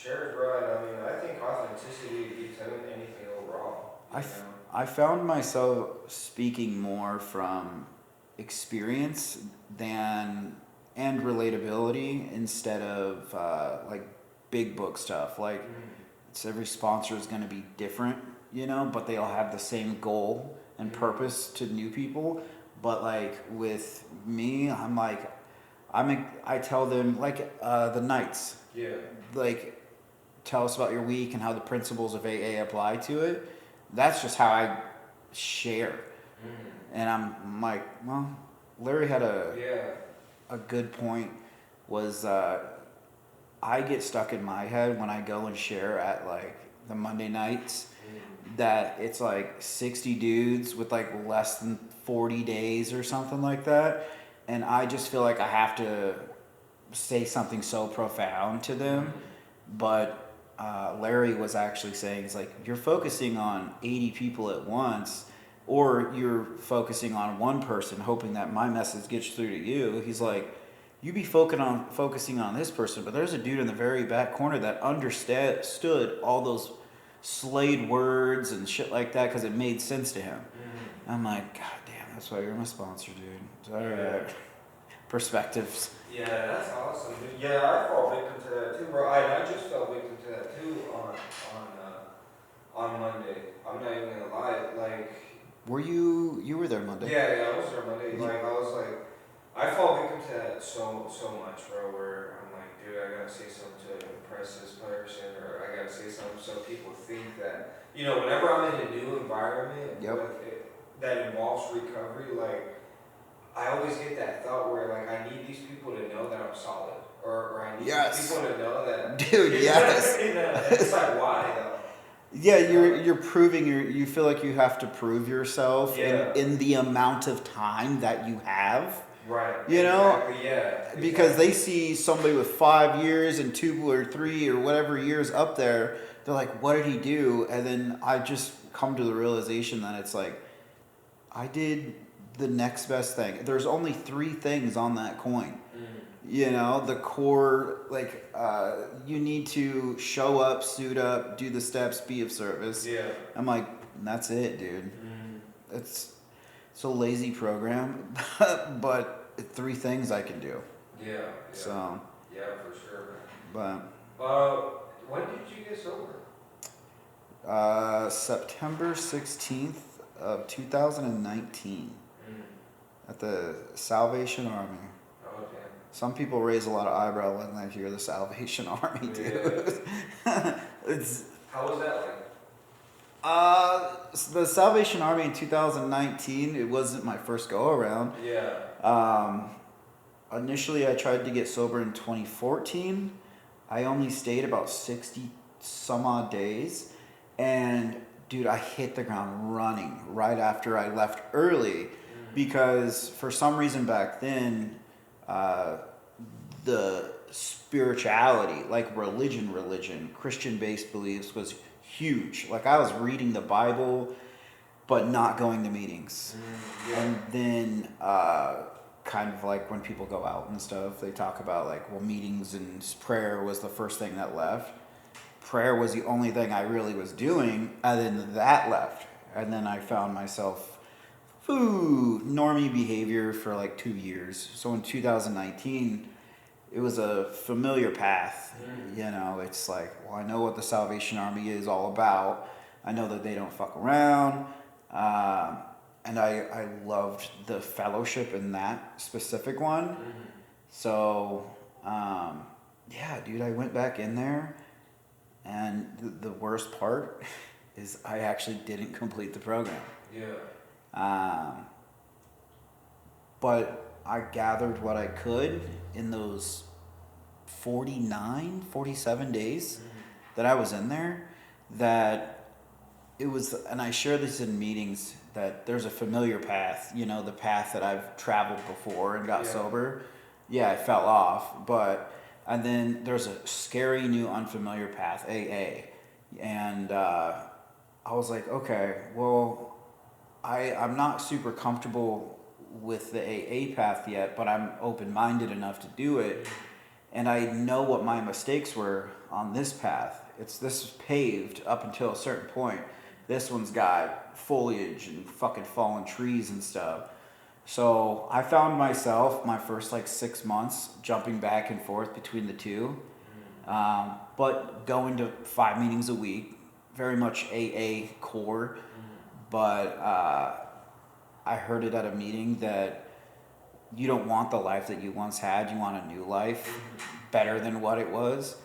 Sure, right. I mean, I think authenticity beats anything overall. I found myself speaking more from experience than and relatability instead of like big book stuff. Like it's every sponsor is going to be different, but they all have the same goal and purpose to new people. But like with me, I tell them like the nights, Yeah. like tell us about your week and how the principles of AA apply to it. That's just how I share. And I'm like, well, Larry had Yeah. a good point. Was I get stuck in my head when I go and share at like the Monday nights that it's like 60 dudes with like less than 40 days or something like that. And I just feel like I have to say something so profound to them. But Larry was actually saying, it's like, you're focusing on 80 people at once, or you're focusing on one person, hoping that my message gets through to you. He's like, you be focusing on this person, but there's a dude in the very back corner that understood all those slayed words and shit like that because it made sense to him. I'm like, God damn, that's why you're my sponsor, dude. All right. Perspectives. Yeah, that's awesome. Dude. Yeah, I fall victim to that too, bro. I just fell victim to that too on Monday. I'm not even gonna lie. Like, were you were there Monday? Yeah, I was there Monday. Like, I was like, I fall victim to that so much, bro. Where I'm like, dude, I gotta say something to impress this person, or I gotta say something so people think that, whenever I'm in a new environment that involves recovery, like, I always get that thought where, like, I need these people to know that I'm solid, or I need these people to know that, dude. Yes. It's like, why though? Yeah, you're proving you feel like you have to prove yourself in the amount of time that you have. Right. Exactly, yeah. Because they see somebody with 5 years and 2 or 3 or whatever years up there, they're like, what did he do? And then I just come to the realization that it's like, I did the next best thing. There's only 3 things on that coin. The core, like, you need to show up, suit up, do the steps, be of service. Yeah. I'm like, that's it, dude. It's a lazy program, but 3 things I can do. Yeah. So. Yeah, for sure. But. When did you get sober? September 16th of 2019 at the Salvation Army. Some people raise a lot of eyebrow when they hear the Salvation Army, dude. Yeah. How was that like? The Salvation Army in 2019, it wasn't my first go around. Yeah. Initially, I tried to get sober in 2014. I only stayed about 60 some odd days. And, dude, I hit the ground running right after I left early. Because for some reason back then, the spirituality, like religion, Christian-based beliefs was huge. Like I was reading the Bible, but not going to meetings. And then kind of like when people go out and stuff, they talk about like, well, meetings and prayer was the first thing that left. Prayer was the only thing I really was doing, and then that left. And then I found myself normie behavior for like 2 years. So in 2019, it was a familiar path. It's like, well, I know what the Salvation Army is all about. I know that they don't fuck around. And I loved the fellowship in that specific one. So, yeah, dude, I went back in there. And the worst part is I actually didn't complete the program. Yeah. But I gathered what I could in those 47 days that I was in there. That it was, and I share this in meetings, that there's a familiar path, the path that I've traveled before and got sober. Yeah, I fell off, and then there's a scary new unfamiliar path, AA. And I was like, okay, well, I'm not super comfortable with the AA path yet, but I'm open-minded enough to do it. And I know what my mistakes were on this path. This is paved up until a certain point. This one's got foliage and fucking fallen trees and stuff. So I found myself my first like 6 months jumping back and forth between the two, but going to 5 meetings a week, very much AA core. But I heard it at a meeting that you don't want the life that you once had. You want a new life, better than what it was.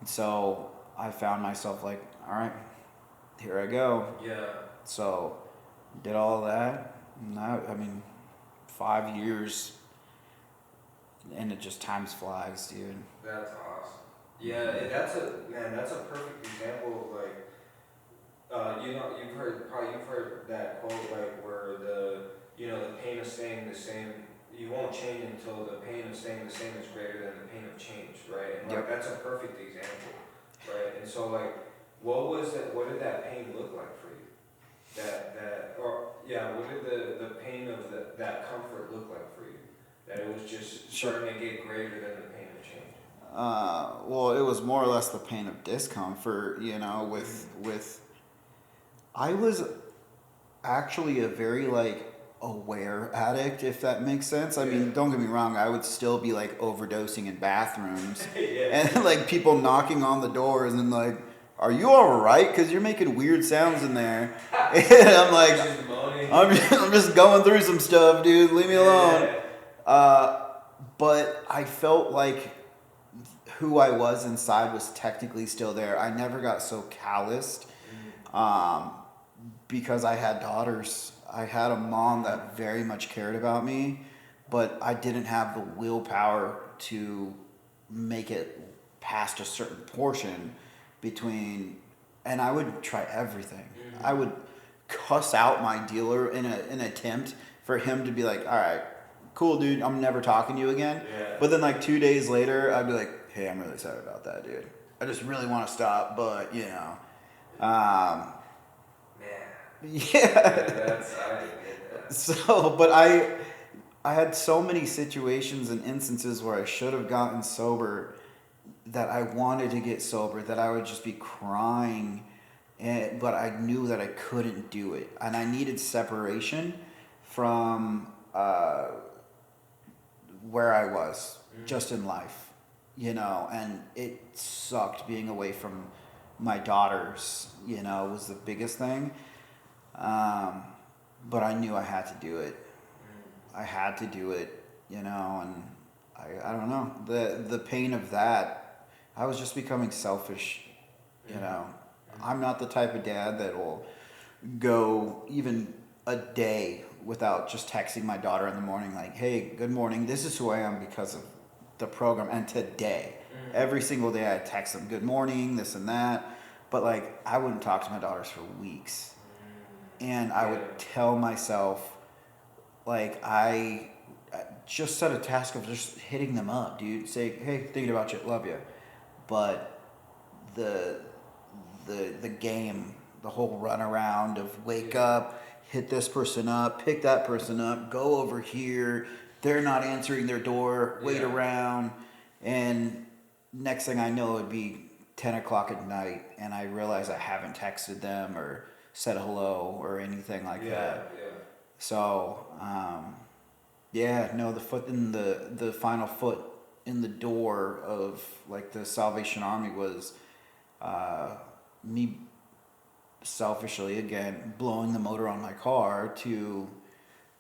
And so I found myself like, all right, here I go. Yeah. So did all that. Now, I mean, 5 years, and it just times flies, dude. That's awesome. Yeah, and that's a perfect example of like, you've heard that quote, like, where the pain of staying the same, you won't change until the pain of staying the same is greater than the pain of change, right? And like, that's a perfect example, right? And so like, what did that pain look like for you? What did the pain of that comfort look like for you? That it was just starting to get greater than the pain of change. Well, it was more or less the pain of discomfort, with I was actually a very like aware addict, if that makes sense. I mean, don't get me wrong, I would still be like overdosing in bathrooms and like people knocking on the doors and like, are you all right? Because you're making weird sounds in there. And I'm like, I'm just going through some stuff, dude. Leave me alone. But I felt like who I was inside was technically still there. I never got so calloused because I had daughters. I had a mom that very much cared about me, but I didn't have the willpower to make it past a certain portion between, and I would try everything. I would cuss out my dealer in an attempt for him to be like, all right, cool, dude, I'm never talking to you again. But then like 2 days later, I'd be like, hey, I'm really sorry about that, dude. I just really want to stop, but That's I get that. So, but I had so many situations and instances where I should have gotten sober, that I wanted to get sober, that I would just be crying, but I knew that I couldn't do it, and I needed separation from where I was just in life, and it sucked being away from my daughters, was the biggest thing. But I knew I had to do it. I had to do it, and I don't know, the pain of that. I was just becoming selfish, I'm not the type of dad that will go even a day without just texting my daughter in the morning like, hey, good morning, this is who I am because of the program. And today, every single day I text them, good morning, this and that. But like, I wouldn't talk to my daughters for weeks. And I would tell myself, like, I just set a task of just hitting them up, dude. Say, hey, thinking about you, love you. But the game, the whole run around of wake up, hit this person up, pick that person up, go over here, they're not answering their door, wait around, and next thing I know it'd be 10 o'clock at night, and I realize I haven't texted them or said hello or anything like that. So, the foot in the final foot in the door of like the Salvation Army was me selfishly again blowing the motor on my car to,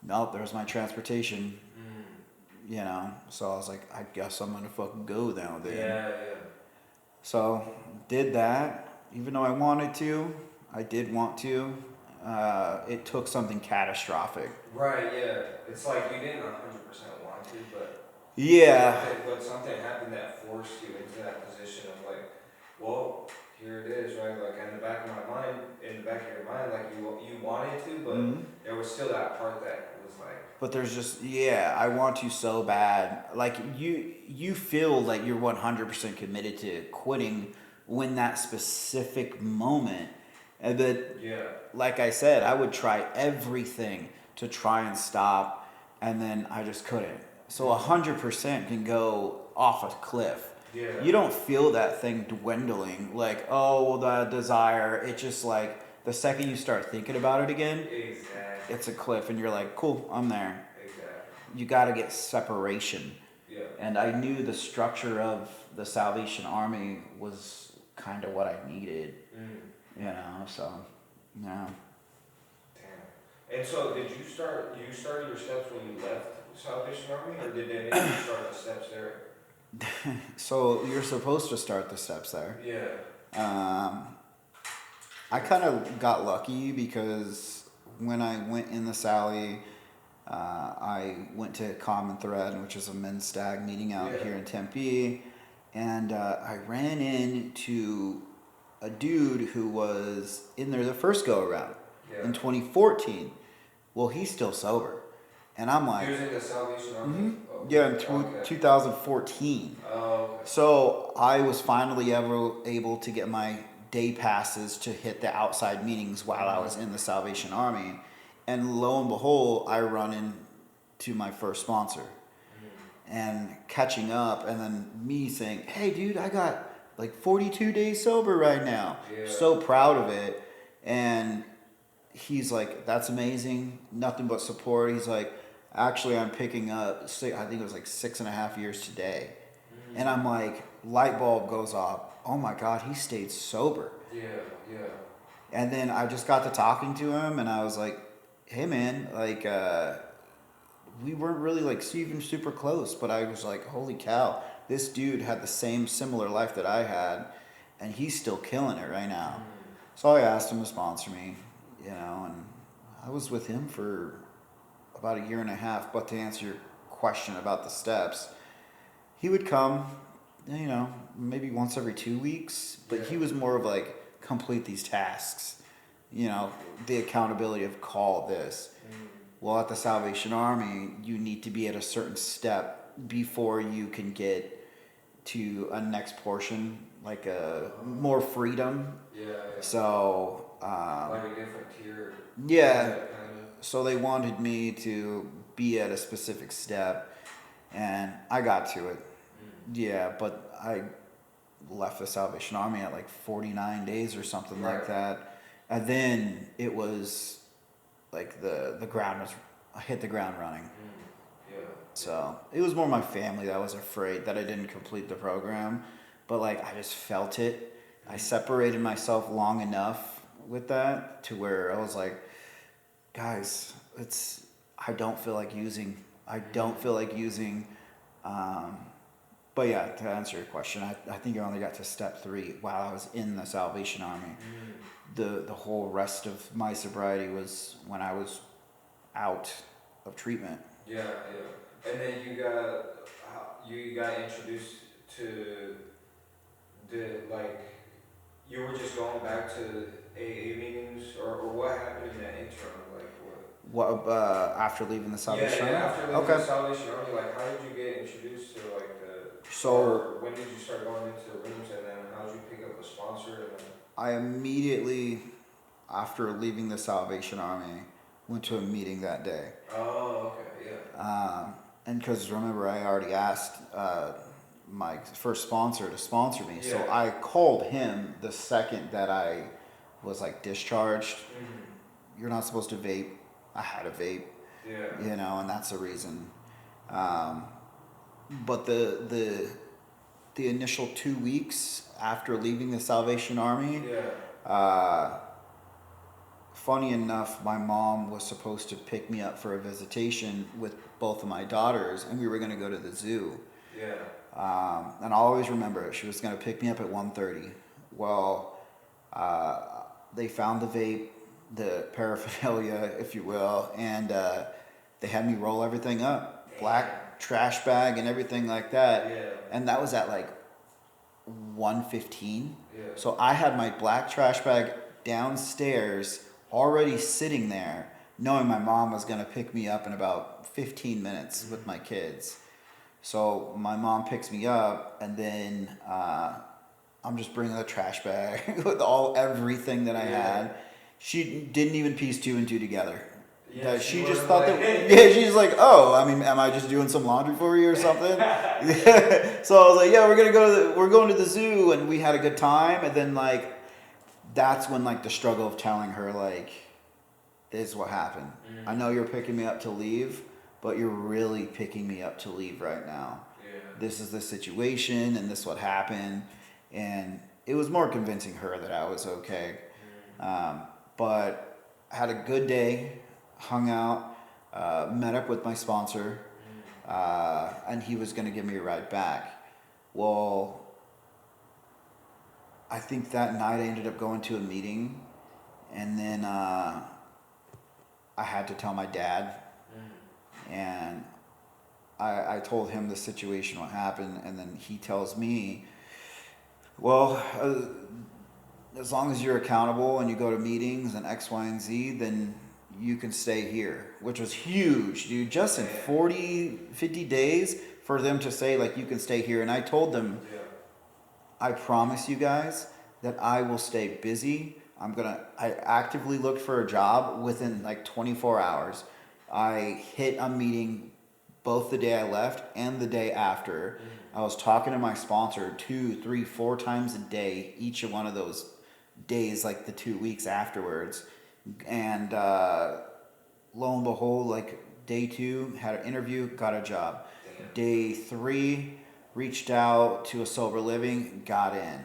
nope, there's my transportation. So I was like, I guess I'm gonna fucking go now then. So did that, even though I wanted to. I did want to. It took something catastrophic. Right, yeah. It's like you didn't 100% want to, but but something happened that forced you into that position of like, well, here it is, right? Like in the back of your mind, like you wanted to, but there was still that part that was like. But there's just I want to so bad. Like you feel like you're 100% committed to quitting when that specific moment. And that, like I said, I would try everything to try and stop, and then I just couldn't. So 100% can go off a cliff. Yeah. You don't feel that thing dwindling, like, oh, well, the desire. It's just like the second you start thinking about it again, Exactly. it's a cliff, and you're like, cool, I'm there. Exactly. You got to get separation. Yeah. And I knew the structure of the Salvation Army was kind of what I needed, you know, so, yeah. Damn. And so, you started your steps when you left Salvation Army, or did they make you start the steps there? So you're supposed to start the steps there. Yeah. I kind of got lucky because when I went in the Sally, I went to Common Thread, which is a men's stag meeting out here in Tempe, and I ran into a dude who was in there the first go around in 2014. Well, he's still sober, and I'm like, he was in the Salvation Army. mm-hmm. Okay. Yeah, in 2014. Oh, okay. So I was finally able to get my day passes to hit the outside meetings while I was in the Salvation Army. And lo and behold, I run into my first sponsor and catching up, and then me saying, hey, dude, I got like 42 days sober right now. Yeah. So proud of it. And he's like, that's amazing. Nothing but support. He's like, actually, I'm picking up, I think it was like 6.5 years today. And I'm like, light bulb goes off. Oh my God, he stayed sober. Yeah. And then I just got to talking to him, and I was like, hey man, like, we weren't really like even super close, but I was like, holy cow, this dude had the similar life that I had, and he's still killing it right now. So I asked him to sponsor me, you know, and I was with him for about 1.5 years. But to answer your question about the steps, he would come, you know, maybe once every 2 weeks, but he was more of like, complete these tasks, you know, the accountability of call this. Well, at the Salvation Army, you need to be at a certain step before you can get to a next portion, like a more freedom. Yeah. So, like a different tier. Yeah. So they wanted me to be at a specific step, and I got to it. Yeah, but I left the Salvation Army at like 49 days or something like that. And then it was like the ground was, I hit the ground running. So it was more my family that was afraid that I didn't complete the program, but like I just felt it. I separated myself long enough with that to where I was like, guys, I don't feel like using. But yeah, to answer your question, I think I only got to step 3 while I was in the Salvation Army. The whole rest of my sobriety was when I was out of treatment. Yeah. And then you got introduced to you were just going back to AA meetings, or what happened in that interim? Like what? What after leaving the Salvation Army? After leaving the Salvation Army, like how did you get introduced to or when did you start going into rooms, and then how did you pick up a sponsor? And then I immediately, after leaving the Salvation Army, went to a meeting that day. Oh, okay, yeah. And because remember, I already asked my first sponsor to sponsor me, so I called him the second that I was like discharged. You're not supposed to vape. I had a vape. Yeah. You know, and that's the reason. But the initial 2 weeks after leaving the Salvation Army, funny enough, my mom was supposed to pick me up for a visitation with both of my daughters, and we were going to go to the zoo. Yeah. And I'll always remember it. She was going to pick me up at 1:30. Well, they found the vape, the paraphernalia, if you will, and they had me roll everything up. Black trash bag and everything like that. Yeah. And that was at like 1:15. Yeah. So I had my black trash bag downstairs already sitting there, knowing my mom was going to pick me up in about 15 minutes with my kids. So my mom picks me up, and then I'm just bringing the trash bag with everything that I had. She didn't even piece 2 and 2 together. Yeah, that she she just wasn't thought like, that, yeah, she's like, oh, I mean, am I just doing some laundry for you or something? So I was like, yeah, we're going to the zoo, and we had a good time. And then like, that's when like the struggle of telling her like, this is what happened. I know you're picking me up to leave, but you're really picking me up to leave right now. yeah. This is the situation, and this is what happened. And it was more convincing her that I was okay. But I had a good day, hung out, met up with my sponsor, and he was going to give me a ride back. Well, I think that night I ended up going to a meeting, and then I had to tell my dad, and I told him the situation, what happened, and then he tells me, well, as long as you're accountable and you go to meetings and X, Y, and Z, then you can stay here, which was huge, dude. Just in 40, 50 days for them to say, like, you can stay here. And I told them, Yeah. I promise you guys that I will stay busy. I actively looked for a job within like 24 hours. I hit a meeting both the day I left and the day after. I was talking to my sponsor 2, 3, 4 times a day, each of one of those days, like the 2 weeks afterwards. And lo and behold, like day 2, had an interview, got a job. Damn. Day 3, reached out to a sober living, got in.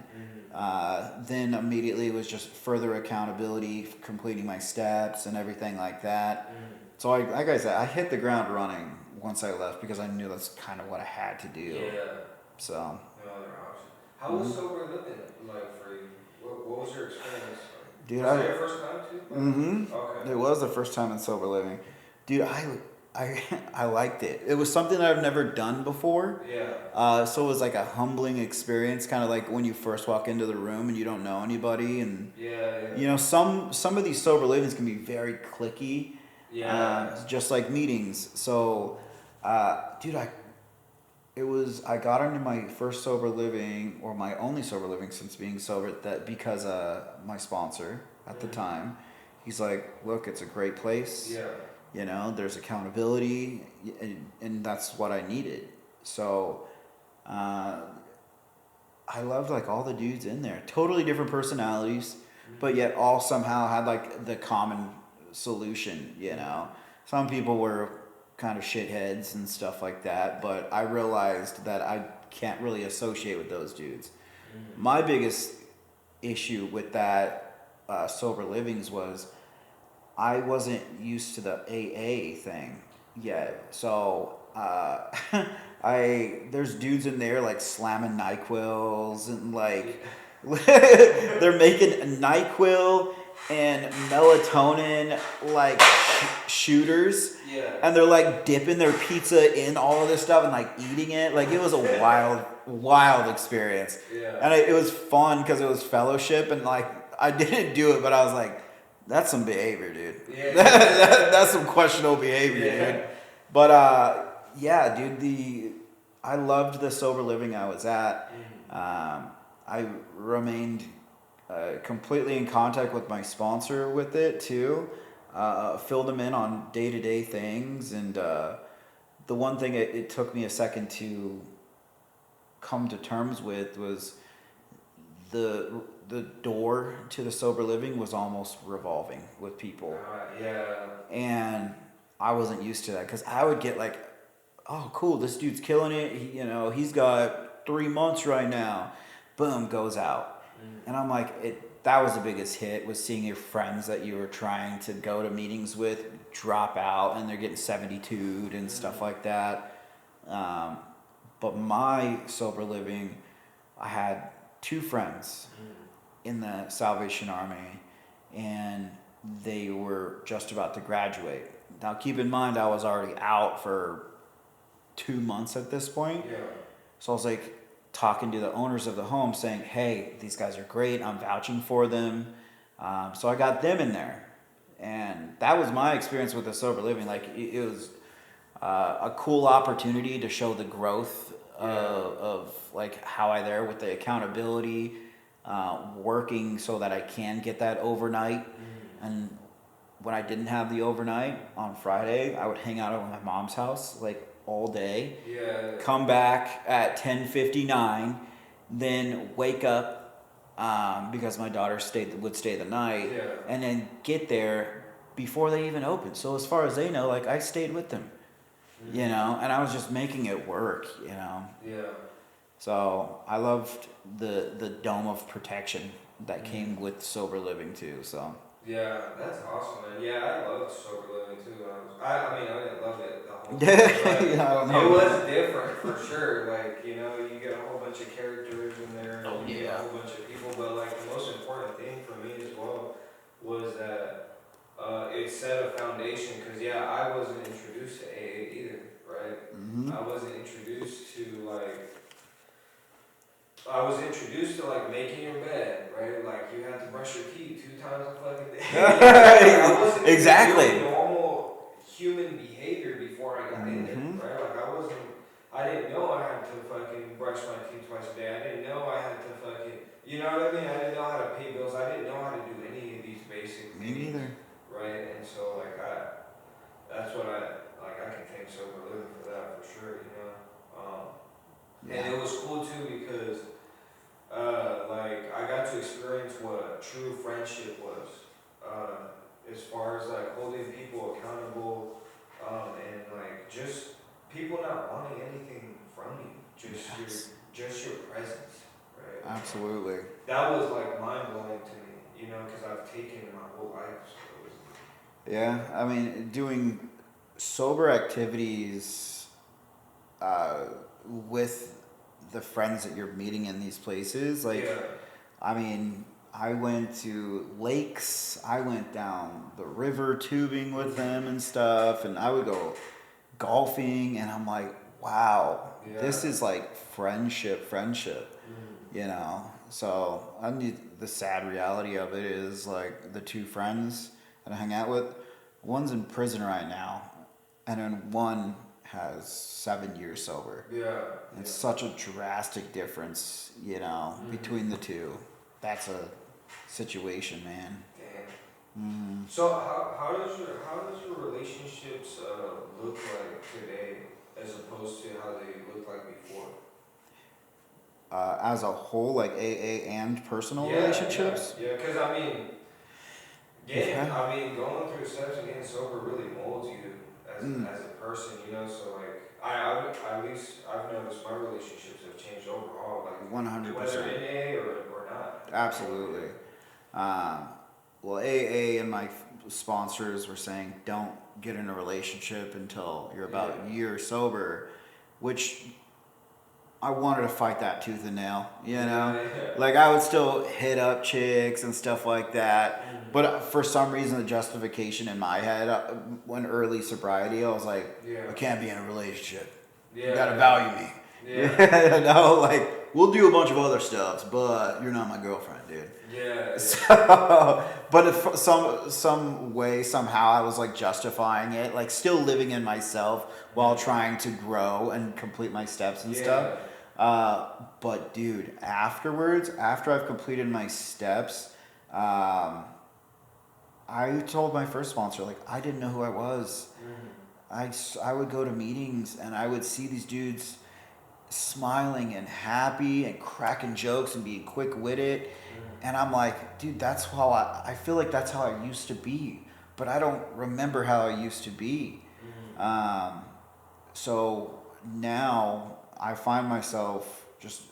Then immediately it was just further accountability, completing my steps and everything like that. So like I said, I hit the ground running once I left because I knew that's kind of what I had to do. Yeah. So. No other option. How was sober living like for you? What was your experience like? Dude, Was it your first time too? Okay. It was the first time in sober living. Dude, I liked it. It was something that I've never done before. Yeah. So it was like a humbling experience, kind of like when you first walk into the room and you don't know anybody, and Yeah. you know, some of these sober livings can be very cliquey. Yeah. Just like meetings. So, dude, I got into my first sober living, or my only sober living since being sober, that because my sponsor at the time, he's like, look, it's a great place. Yeah. You know, there's accountability, and that's what I needed. So, I loved like all the dudes in there. Totally different personalities, but yet all somehow had like the common solution, you know. Some people were kind of shitheads and stuff like that, but I realized that I can't really associate with those dudes. My biggest issue with that sober livings was I wasn't used to the AA thing yet. So there's dudes in there like slamming NyQuils and like they're making NyQuil and melatonin like shooters. Yeah. And they're like dipping their pizza in all of this stuff and like eating it. Like it was a wild experience. Yeah. And it was fun because it was fellowship, and like I didn't do it, but I was like, that's some behavior, dude. Yeah. That's some questionable behavior, dude. But yeah, dude, I loved the sober living I was at. I remained completely in contact with my sponsor with it too. Filled him in on day-to-day things, and the one thing it took me a second to come to terms with was the door to the sober living was almost revolving with people. Yeah. And I wasn't used to that because I would get like, oh, cool, this dude's killing it. He's got 3 months right now. Boom, goes out. And I'm like, that was the biggest hit, was seeing your friends that you were trying to go to meetings with drop out and they're getting 72'd and stuff like that. But my sober living, I had 2 friends in the Salvation Army, and they were just about to graduate. Now, keep in mind, I was already out for 2 months at this point. Yeah. So I was like talking to the owners of the home saying, hey, these guys are great. I'm vouching for them. So I got them in there. And that was my experience with the sober living. Like it was a cool opportunity to show the growth of like how I there with the accountability, working so that I can get that overnight. And when I didn't have the overnight on Friday, I would hang out at my mom's house like all day. Yeah. Come back at 10:59, then wake up because my daughter would stay the night, Yeah. and then get there before they even opened. So as far as they know, like I stayed with them, you know, and I was just making it work, you know. Yeah. So I loved the dome of protection that came with sober living too. So Yeah, that's awesome, man. Yeah, I loved sober living too. I mean, I didn't love it the whole time. yeah, It was different for sure. Like, you know, you get a whole bunch of characters in there, and you get a whole bunch of people. But like the most important thing for me as well was that it set a foundation. Because yeah, I wasn't introduced to AA either, right? Mm-hmm. I wasn't introduced to I was introduced to like making your bed, right? Like you had to brush your teeth 2 times a fucking day. I wasn't Exactly. doing normal human behavior before I got in it, right? Like I didn't know I had to fucking brush my teeth twice a day. I didn't know I had to fucking, you know what I mean? I didn't know how to pay bills. I didn't know how to do any of these basic Me things, neither. right? And so like that's what I can thank sober living for that for sure, you know. And it was cool too because like I got to experience what true friendship was, as far as like holding people accountable, and like just people not wanting anything from you, just your presence, right? Absolutely. That was like mind blowing to me, you know, because I've taken it my whole life. So Yeah, I mean, doing sober activities with the friends that you're meeting in these places, like, yeah. I mean, I went to lakes, I went down the river tubing with them and stuff, and I would go golfing, and I'm like, wow, this is like friendship, you know. So I mean, the sad reality of it is like the 2 friends that I hang out with, one's in prison right now, and then one has 7 years sober. Yeah. It's such a drastic difference, you know, between the 2. That's a situation, man. Damn. So how does your relationships look like today as opposed to how they looked like before? As a whole, like AA and personal relationships? Yeah, because I mean, going through steps and getting sober really molds you as a person, you know. So like, at least I've noticed my relationships have changed overall, like 100%. whether in AA or not. Absolutely. Well, AA and my sponsors were saying don't get in a relationship until you're about a year sober, which I wanted to fight that tooth and nail, you know? Yeah. Like, I would still hit up chicks and stuff like that. But for some reason, the justification in my head, when early sobriety, I was like, I can't be in a relationship. You gotta value me. Yeah. You know, like, we'll do a bunch of other stuff, but you're not my girlfriend, dude. Yeah. So, but if some way, somehow, I was like justifying it, like still living in myself while trying to grow and complete my steps and stuff. But dude, afterwards, after I've completed my steps, I told my first sponsor, like, I didn't know who I was. I would go to meetings and I would see these dudes smiling and happy and cracking jokes and being quick-witted. And I'm like, dude, that's how I feel like that's how I used to be. But I don't remember how I used to be. So now I find myself just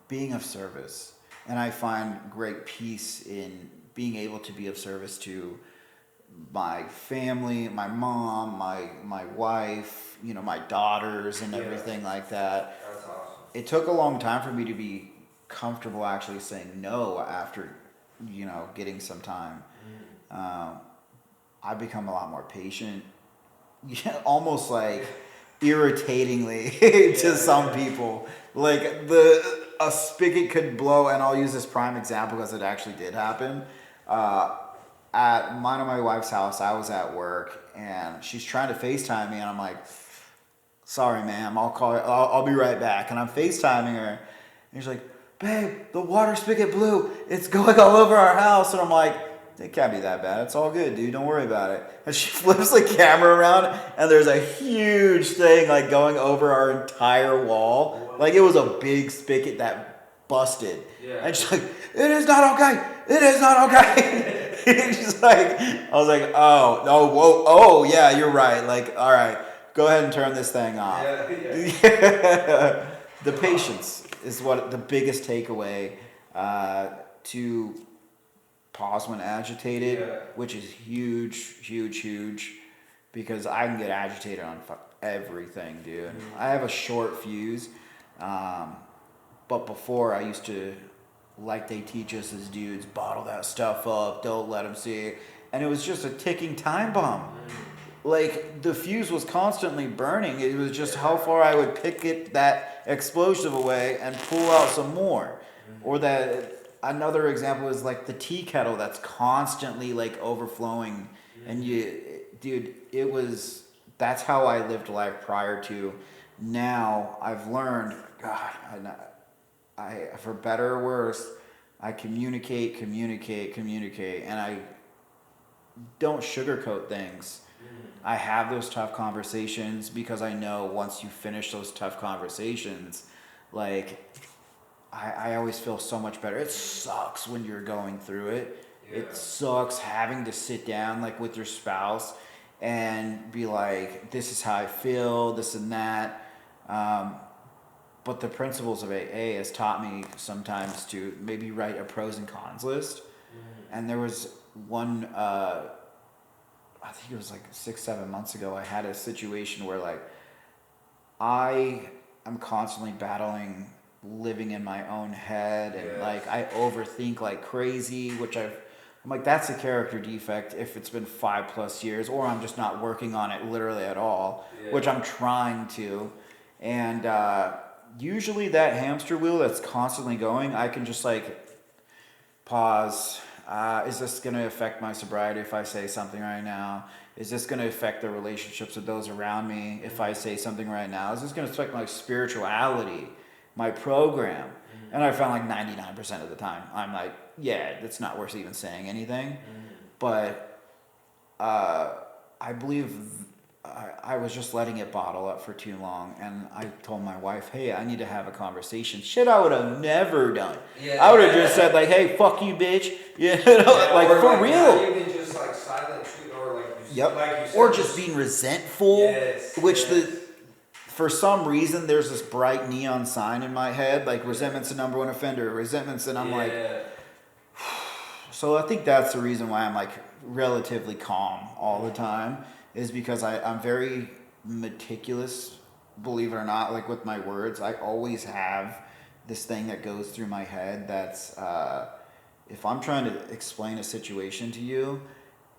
being of service. And I find great peace in being able to be of service to my family, my mom, my wife, you know, my daughters and everything like that. That's awesome. It took a long time for me to be comfortable actually saying no after, you know, getting some time. I've become a lot more patient, almost like irritatingly to some people. Like a spigot could blow, and I'll use this prime example because it actually did happen. At mine and my wife's house, I was at work, and she's trying to FaceTime me, and I'm like, sorry, ma'am, I'll be right back. And I'm FaceTiming her, and she's like, babe, the water spigot blew. It's going all over our house. And I'm like, it can't be that bad. It's all good, dude. Don't worry about it. And she flips the camera around, and there's a huge thing like going over our entire wall. Like it was a big spigot that busted. Yeah. And she's like, "It is not okay. It is not okay." She's like, I was like, "Oh, no, whoa, oh, yeah, you're right. Like, all right, go ahead and turn this thing off." Yeah. The patience is what the biggest takeaway to pause when agitated, which is huge, because I can get agitated on everything, dude. I have a short fuse, but before I used to, like they teach us as dudes, bottle that stuff up, don't let them see it, and it was just a ticking time bomb. Like the fuse was constantly burning. It was just how far I would pick it, that explosive away, and pull out some more, or that. Another example is like the tea kettle that's constantly like overflowing, and dude, that's how I lived life prior to. Now I've learned, God, I for better or worse, I communicate, and I don't sugarcoat things. I have those tough conversations because I know once you finish those tough conversations, like. I always feel so much better. It sucks when you're going through it. Yeah. It sucks having to sit down like with your spouse and be like, this is how I feel, this and that. But the principles of AA has taught me sometimes to maybe write a pros and cons list. And there was one, I think it was like 6-7 months ago, I had a situation where like I am constantly battling living in my own head, and like I overthink like crazy, I'm like, that's a character defect if it's been 5+ years, or I'm just not working on it literally at all, which I'm trying to. And usually that hamster wheel that's constantly going, I can just like pause. Is this going to affect my sobriety if I say something right now? Is this going to affect the relationships with those around me if I say something right now? Is this going to affect my spirituality, my program? And I found like 99% of the time, I'm like, yeah, it's not worth even saying anything. But I believe I was just letting it bottle up for too long, and I told my wife, hey, I need to have a conversation. Shit I would have never done. I would have just said like, hey, fuck you, bitch. You know, like for like, real. Not even just like silent treatment, or like like you said, or just being resentful, for some reason there's this bright neon sign in my head, like resentment's the number one offender, resentment's, and I'm like, so I think that's the reason why I'm like relatively calm all the time, is because I'm very meticulous, believe it or not, like with my words. I always have this thing that goes through my head that's, if I'm trying to explain a situation to you,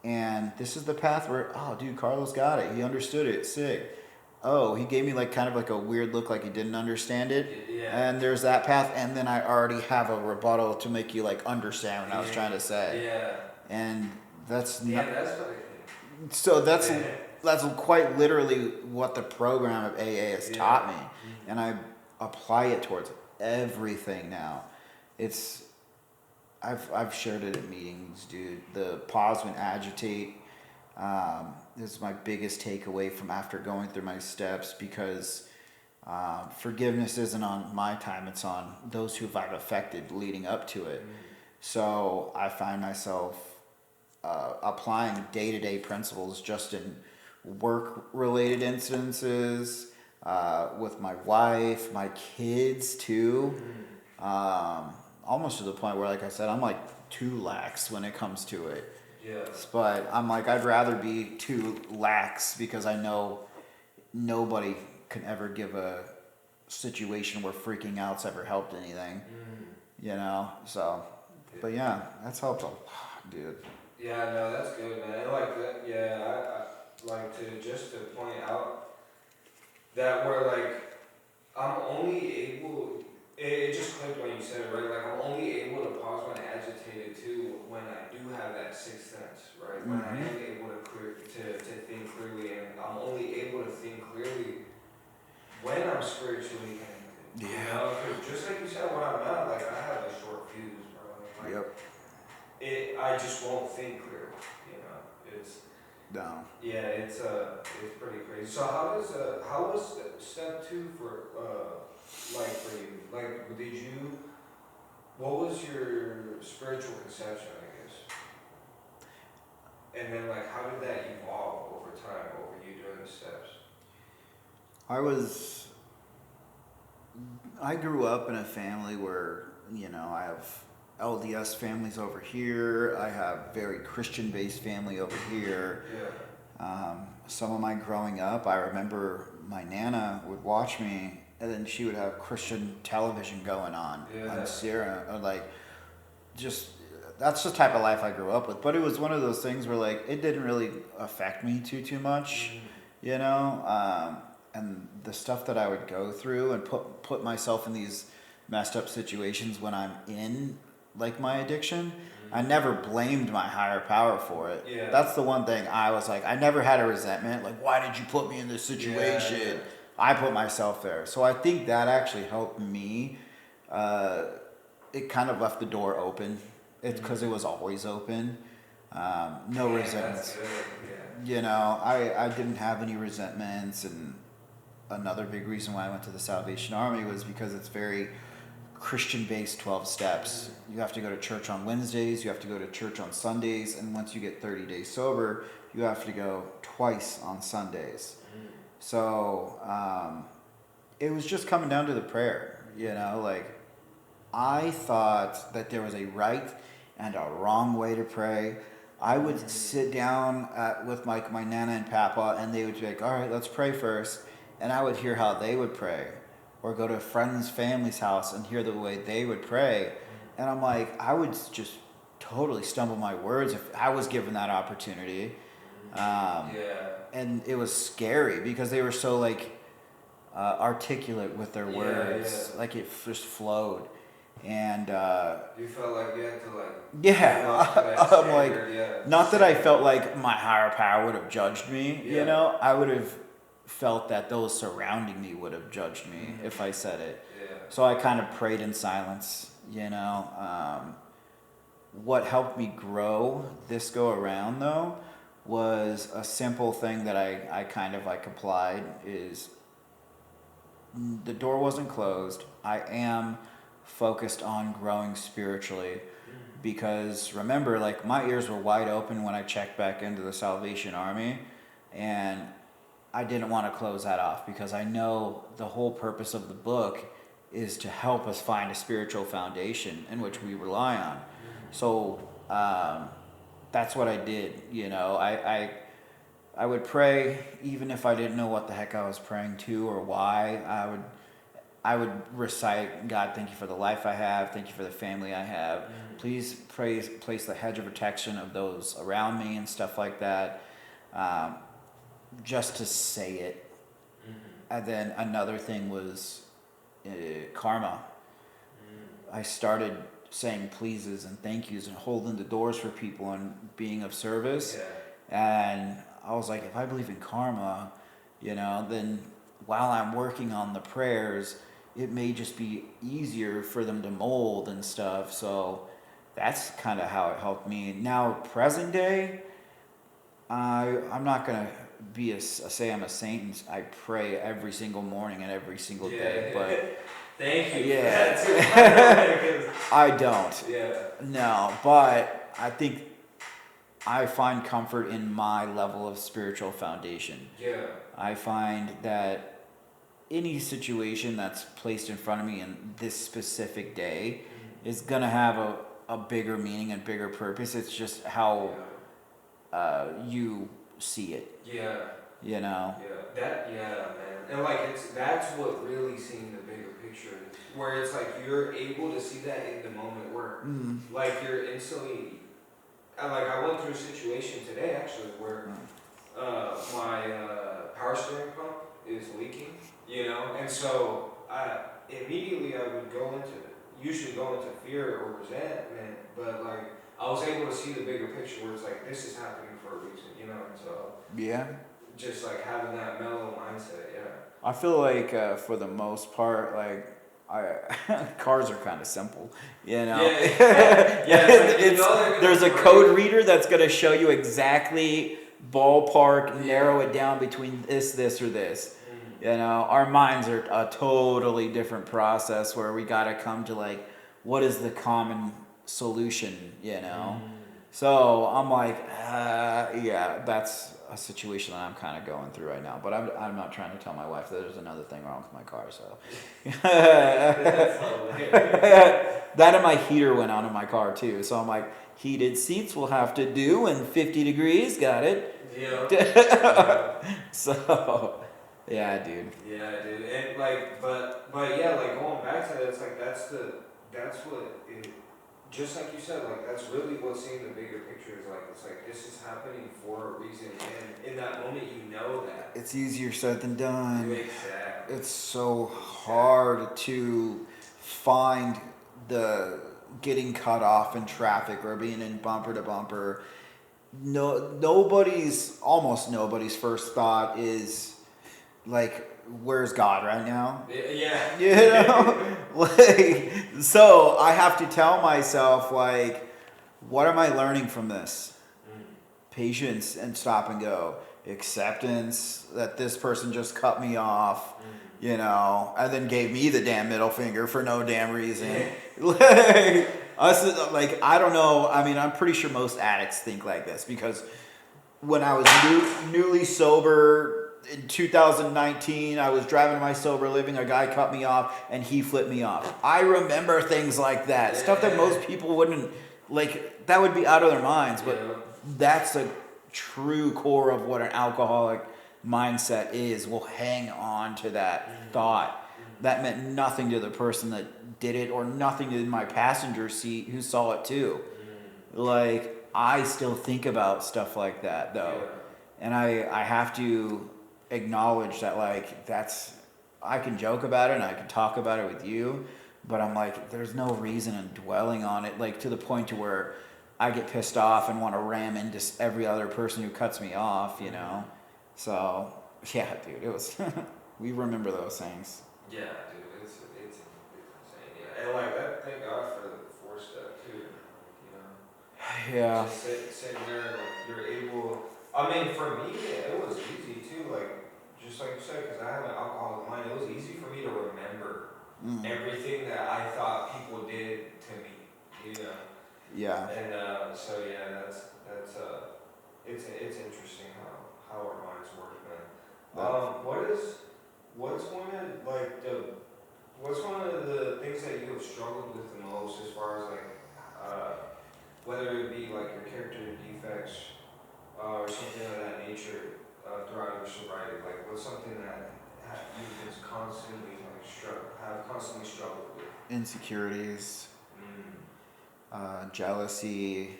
and this is the path where, oh, dude, Carlos got it. He understood it. Sick. Oh, he gave me like kind of like a weird look, like he didn't understand it. And there's that path, and then I already have a rebuttal to make you like understand what I was trying to say. And that's not. That's what So that's quite literally what the program of AA has taught me, and I apply it towards everything now. I've shared it at meetings, dude. The pause when agitate is my biggest takeaway from after going through my steps, because forgiveness isn't on my time, it's on those who I've affected leading up to it. So I find myself applying day-to-day principles just in work-related incidences, with my wife, my kids too. Almost to the point where, like I said, I'm like too lax when it comes to it. But I'm like, I'd rather be too lax, because I know nobody can ever give a situation where freaking out's ever helped anything. You know? So, but yeah, that's helpful, dude. Yeah, no, that's good, man. I like that. I like to point out that we're like, I'm only able, it just clicked when you said it, right? Like, I'm only able to pause when agitated too, when I do have that sixth sense, right? When I am able to think clearly, and I'm only able to think clearly when I'm spiritually connected. You know, because just like you said, when I'm not, like, I have a short fuse, bro. Like, I just won't think clearly, you know, it's, No. yeah, it's pretty crazy. So how was step 2 for, like for you? Like, what was your spiritual conception, I guess? And then like, how did that evolve over time, over you doing the steps? I grew up in a family where, I have LDS families over here. I have very Christian-based family over here. Yeah. Some of my growing up, I remember my Nana would watch me, and then she would have Christian television going on Sierra, or like, just that's the type of life I grew up with. But it was one of those things where like it didn't really affect me too much, you know. And the stuff that I would go through and put myself in these messed up situations when I'm in like my addiction, I never blamed my higher power for it. Yeah. That's the one thing I was like, I never had a resentment. Like, why did you put me in this situation? Yeah. I put myself there. So I think that actually helped me. It kind of left the door open. It's because it was always open. No resentments. Yeah. You know, I didn't have any resentments. And another big reason why I went to the Salvation Army was because it's very Christian-based 12 steps. You have to go to church on Wednesdays, you have to go to church on Sundays, and once you get 30 days sober, you have to go twice on Sundays. So it was just coming down to the prayer, like I thought that there was a right and a wrong way to pray. I would sit down with my Nana and Papa, and they would be like, all right, let's pray first. And I would hear how they would pray, or go to a friend's family's house and hear the way they would pray. And I'm like, I would just totally stumble my words if I was given that opportunity. And it was scary because they were so like articulate with their words. Like it just flowed. And you felt like you had to I'm like, not that I felt like my higher power would have judged me, I would have felt that those surrounding me would have judged me if I said it. So I kind of prayed in silence, What helped me grow this go around though was a simple thing that I kind of like applied is the door wasn't closed. I am focused on growing spiritually because remember, like my ears were wide open when I checked back into the Salvation Army, and I didn't want to close that off because I know the whole purpose of the book is to help us find a spiritual foundation in which we rely on. So that's what I did. I would pray even if I didn't know what the heck I was praying to or why. I would recite, God, thank you for the life I have. Thank you for the family I have. Please place the hedge of protection of those around me and stuff like that. Just to say it. And then another thing was karma. I started saying pleases and thank yous and holding the doors for people and being of service. And I was like, if I believe in karma, then while I'm working on the prayers, it may just be easier for them to mold and stuff. So that's kind of how it helped me. Now, present day, I'm not going to say I'm a saint and I pray every single morning and every single day, but thank you. I don't. Yeah. No, but I think I find comfort in my level of spiritual foundation. Yeah. I find that any situation that's placed in front of me in this specific day is going to have a bigger meaning and bigger purpose. It's just how you see it. Yeah. Yeah, man. And like that's what really seeing the bigger picture is. Where it's like you're able to see that in the moment where like you're instantly I went through a situation today actually where my power steering pump is leaking, and so immediately I would usually go into fear or resentment, but like I was able to see the bigger picture where it's like this is happening for a reason, and so just like having that mellow mindset. I feel like for the most part, like cars are kind of simple, you know. Yeah, There's a code reader that's gonna show you exactly ballpark, narrow it down between this or this. You know, our minds are a totally different process where we gotta come to like, what is the common solution? You know. So I'm like, yeah, that's a situation that I'm kind of going through right now. But I'm not trying to tell my wife that there's another thing wrong with my car. So that and my heater went on in my car too. So I'm like, heated seats will have to do, and 50 degrees, got it. Yeah. So yeah, dude. Yeah, dude, and like, but yeah, like going back to that, it's like that's what it, just like you said, like that's really what's seeing the bigger picture is like, it's like this is happening for a reason, and in that moment you know that. It's easier said than done. Exactly. It's so hard to find the getting cut off in traffic or being in bumper to bumper. Almost nobody's first thought is like, where's God right now? Yeah. You know? Like, so I have to tell myself, like, what am I learning from this? Patience and stop and go. Acceptance that this person just cut me off, you know, and then gave me the damn middle finger for no damn reason. Like, I don't know. I mean, I'm pretty sure most addicts think like this because when I was newly sober in 2019, I was driving to my sober living. A guy cut me off and he flipped me off. I remember things like that. Stuff that most people wouldn't, like, that would be out of their minds. But that's a true core of what an alcoholic mindset is. Will hang on to that thought. That meant nothing to the person that did it or nothing to my passenger seat who saw it too. Like, I still think about stuff like that though. And I have to acknowledge that, like, that's, I can joke about it and I can talk about it with you, but I'm like, there's no reason in dwelling on it, like, to the point to where I get pissed off and want to ram into every other person who cuts me off, you know? So, yeah, dude, it was, we remember those things. Yeah, dude, it's insane, yeah. And like that, thank God for the 4-step too, you know? Yeah. Just sitting there, like, you're able, I mean, for me, it was easy too, like, just like you said, because I have an alcoholic mind, it was easy for me to remember everything that I thought people did to me, you know? Yeah. And so yeah, that's it's interesting how our minds work, man. What's one of the things that you have struggled with the most as far as like whether it be like your character defects or something of that nature throughout your sobriety? Like, what's something that you've been constantly constantly struggled with? Insecurities. Jealousy,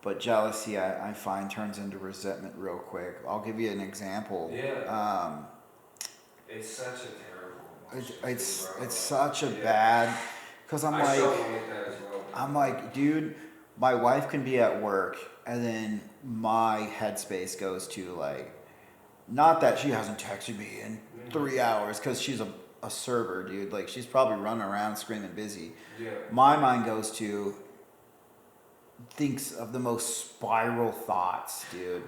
but jealousy I find turns into resentment real quick. I'll give you an example. Yeah. It's such a terrible. It's such a bad, because I'm like, struggle with that as well. I'm like, dude, my wife can be at work and then my headspace goes to like, not that she hasn't texted me in 3 hours because she's a server, dude. Like, she's probably running around screaming busy. Yeah. My mind goes to, thinks of the most spiral thoughts, dude.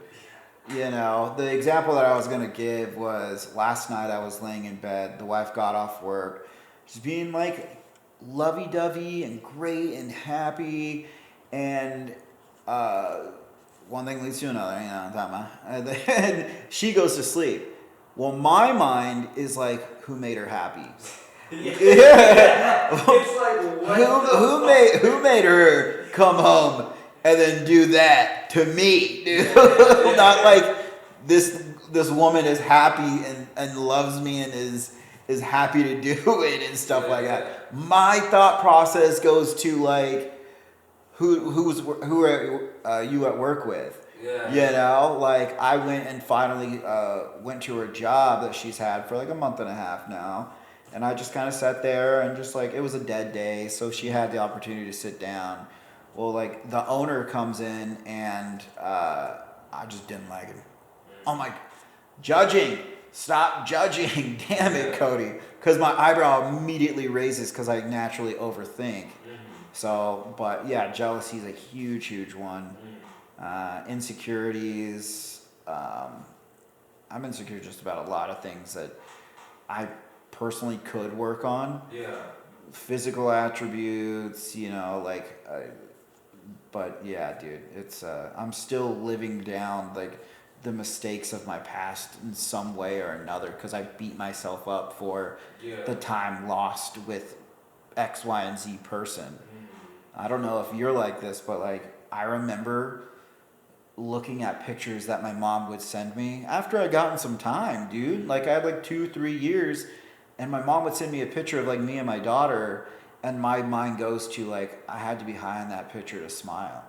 You know, the example that I was gonna give was last night I was laying in bed. The wife got off work. She's being like lovey-dovey and great and happy, and one thing leads to another, you know, and then she goes to sleep. Well, my mind is like, who made her happy? Yeah. It's like, what who made her come home and then do that to me, dude? Not like this woman is happy and loves me and is happy to do it and stuff like that. My thought process goes to like, who are you at work with? Yeah. You know, like, I went and finally went to her job that she's had for like a month and a half now. And I just kind of sat there and just like, it was a dead day. So she had the opportunity to sit down. Well, like, the owner comes in and I just didn't like him. I'm like, judging. Stop judging. Damn it, Cody. Because my eyebrow immediately raises because I naturally overthink. So, but yeah, jealousy is a huge, huge one. Insecurities. I'm insecure just about a lot of things that I personally could work on. Yeah. Physical attributes, but yeah, dude, it's I'm still living down like the mistakes of my past in some way or another because I beat myself up for the time lost with X, Y, and Z person. I don't know if you're like this, but like I remember looking at pictures that my mom would send me after I gotten some time, dude. Like I had like 2-3 years, and my mom would send me a picture of like me and my daughter, and my mind goes to like I had to be high in that picture to smile.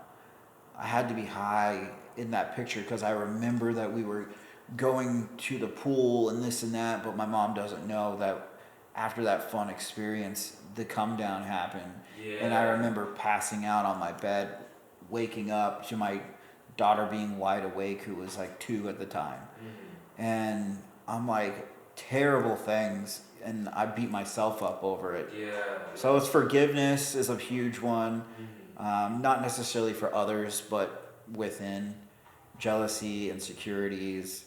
I had to be high in that picture because I remember that we were going to the pool and this and that, but my mom doesn't know that after that fun experience, the come down happened. Yeah. And I remember passing out on my bed, waking up to my daughter being wide awake, who was like 2 at the time. And I'm like, terrible things, and I beat myself up over it. Yeah. So it's forgiveness is a huge one. Not necessarily for others, but within. Jealousy, insecurities,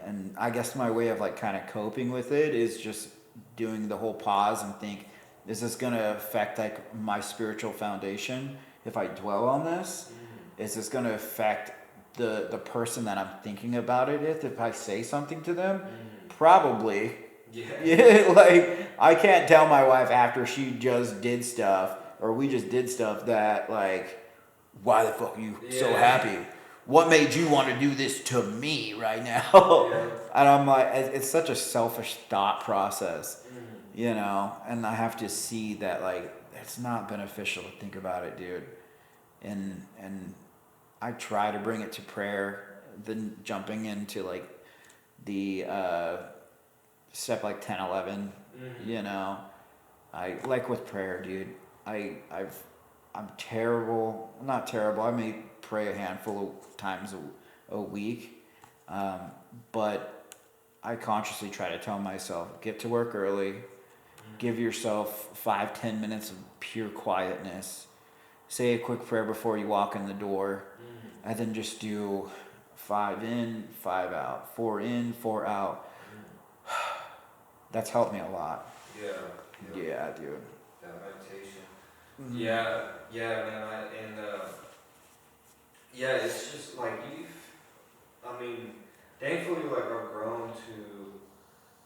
and I guess my way of like kind of coping with it is just doing the whole pause and think, is this gonna affect like my spiritual foundation if I dwell on this? Is this gonna affect the person that I'm thinking about it if I say something to them? Probably. Yeah. Like I can't tell my wife after she just did stuff or we just did stuff that like, why the fuck are you so happy? What made you want to do this to me right now? And I'm like, it's such a selfish thought process, and I have to see that like it's not beneficial to think about it, dude. And I try to bring it to prayer, then jumping into like the step like 10, 11, I like with prayer, dude. I'm terrible, not terrible. I may pray a handful of times a week, but I consciously try to tell myself, get to work early, give yourself 5-10 minutes of pure quietness, say a quick prayer before you walk in the door, and then just do 5 in, 5 out, 4 in, 4 out. That's helped me a lot. Yeah, dude. That meditation. Yeah, man. It's just like thankfully, like I've grown to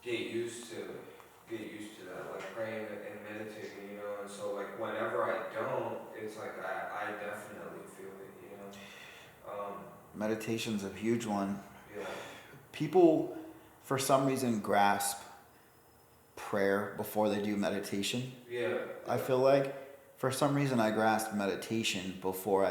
get used to that, like praying and meditating, and so like whenever I don't, it's like I definitely feel it, Meditation's a huge one. Yeah. People, for some reason, grasp prayer before they do meditation. Yeah. I feel like for some reason I grasped meditation before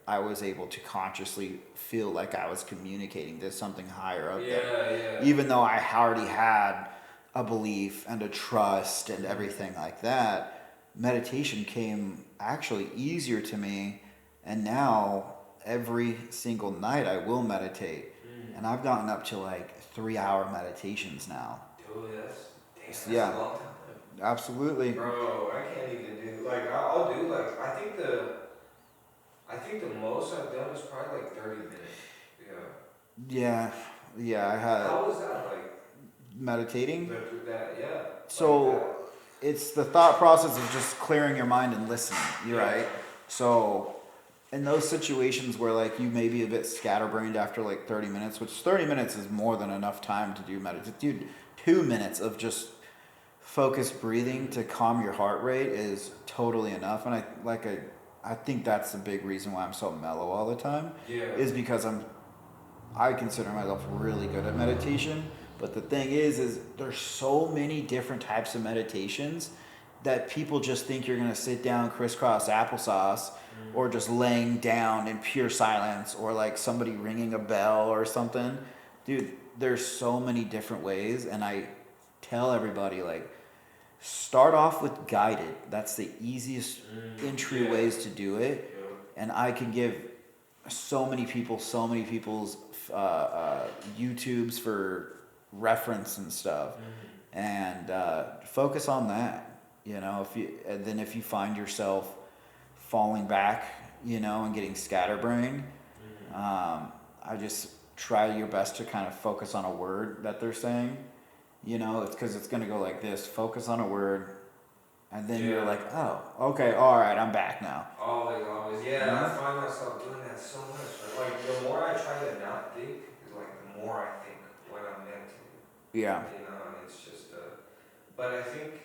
I was able to consciously feel like I was communicating to something higher up there. Even though I already had a belief and a trust and everything like that, meditation came actually easier to me, and now every single night I will meditate. And I've gotten up to like 3-hour meditations now. Dude, that's a long time. Absolutely. Bro, I can't even do I'll do I think the most I've done is probably like 30 minutes. Yeah, I had. How was that like? Meditating? Yeah. So it's the thought process of just clearing your mind and listening, right? So in those situations where like you may be a bit scatterbrained after like 30 minutes, which 30 minutes is more than enough time to do meditation. Dude, 2 minutes of just focused breathing to calm your heart rate is totally enough. And I think that's the big reason why I'm so mellow all the time. Is because I consider myself really good at meditation. But the thing is there's so many different types of meditations that people just think you're gonna sit down crisscross applesauce, or just laying down in pure silence, or like somebody ringing a bell or something. Dude, there's so many different ways, and I tell everybody like, start off with guided. That's the easiest entry ways to do it. And I can give so many people's YouTubes for reference and stuff, and focus on that. If you find yourself falling back, and getting scatterbrained, I just try your best to kind of focus on a word that they're saying. It's because it's going to go like this: focus on a word, and then you're like, oh, okay, all right, I'm back now. Always. Yeah, I find myself doing that so much. Like, the more I try to not think, is like the more I think what I'm meant to do. Yeah. And it's just, but I think,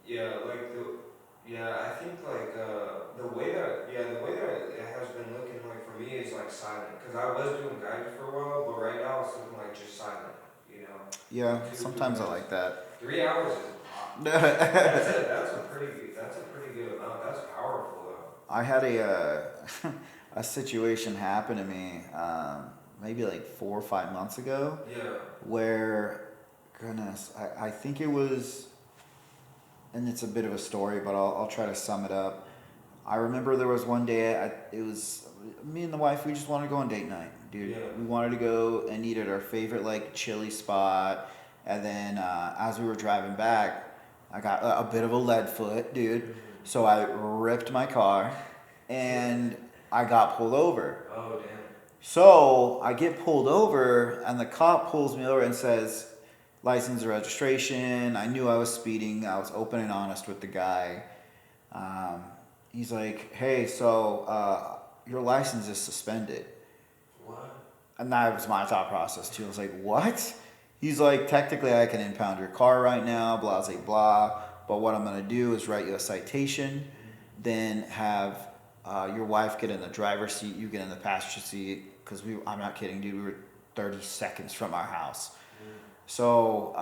yeah, like I think like the way that it has been looking like for me is like silent. Because I was doing guided for a while, but right now it's looking like just silent. Yeah, sometimes I like that. 3 hours is a lot. That's a pretty good amount. That's powerful though. I had a situation happen to me maybe like 4 or 5 months ago. Yeah. Where, goodness, I think it was, and it's a bit of a story, but I'll try to sum it up. I remember there was one day, it was me and the wife, we just wanted to go on date night, dude. Yeah. We wanted to go and eat at our favorite like chili spot, and then as we were driving back, I got a bit of a lead foot, dude. So I ripped my car, and I got pulled over. Oh, damn. So I get pulled over, and the cop pulls me over and says, license and registration. I knew I was speeding. I was open and honest with the guy. He's like, hey, so your license is suspended. What? And that was my thought process too. I was like, what? He's like, technically I can impound your car right now, blah, blah, blah. But what I'm going to do is write you a citation, then have your wife get in the driver's seat, you get in the passenger seat, because I'm not kidding, dude, we were 30 seconds from our house. So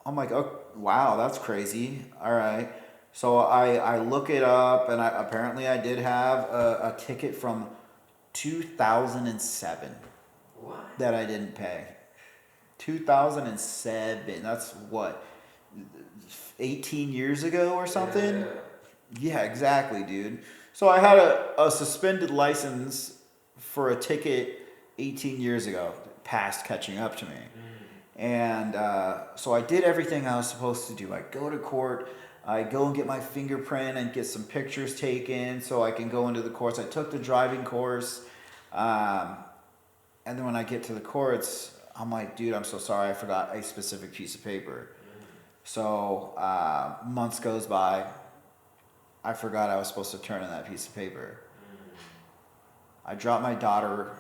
I'm like, oh, wow, that's crazy. All right. So I look it up, and apparently I did have a ticket from 2007 that I didn't pay. 2007. That's what, 18 years ago or something? Yeah, exactly, dude. So I had a suspended license for a ticket 18 years ago, past catching up to me. And so I did everything I was supposed to do. I go to court, I go and get my fingerprint and get some pictures taken so I can go into the courts. I took the driving course. And then when I get to the courts, I'm like, dude, I'm so sorry, I forgot a specific piece of paper. So months goes by, I forgot I was supposed to turn in that piece of paper. I drop my daughter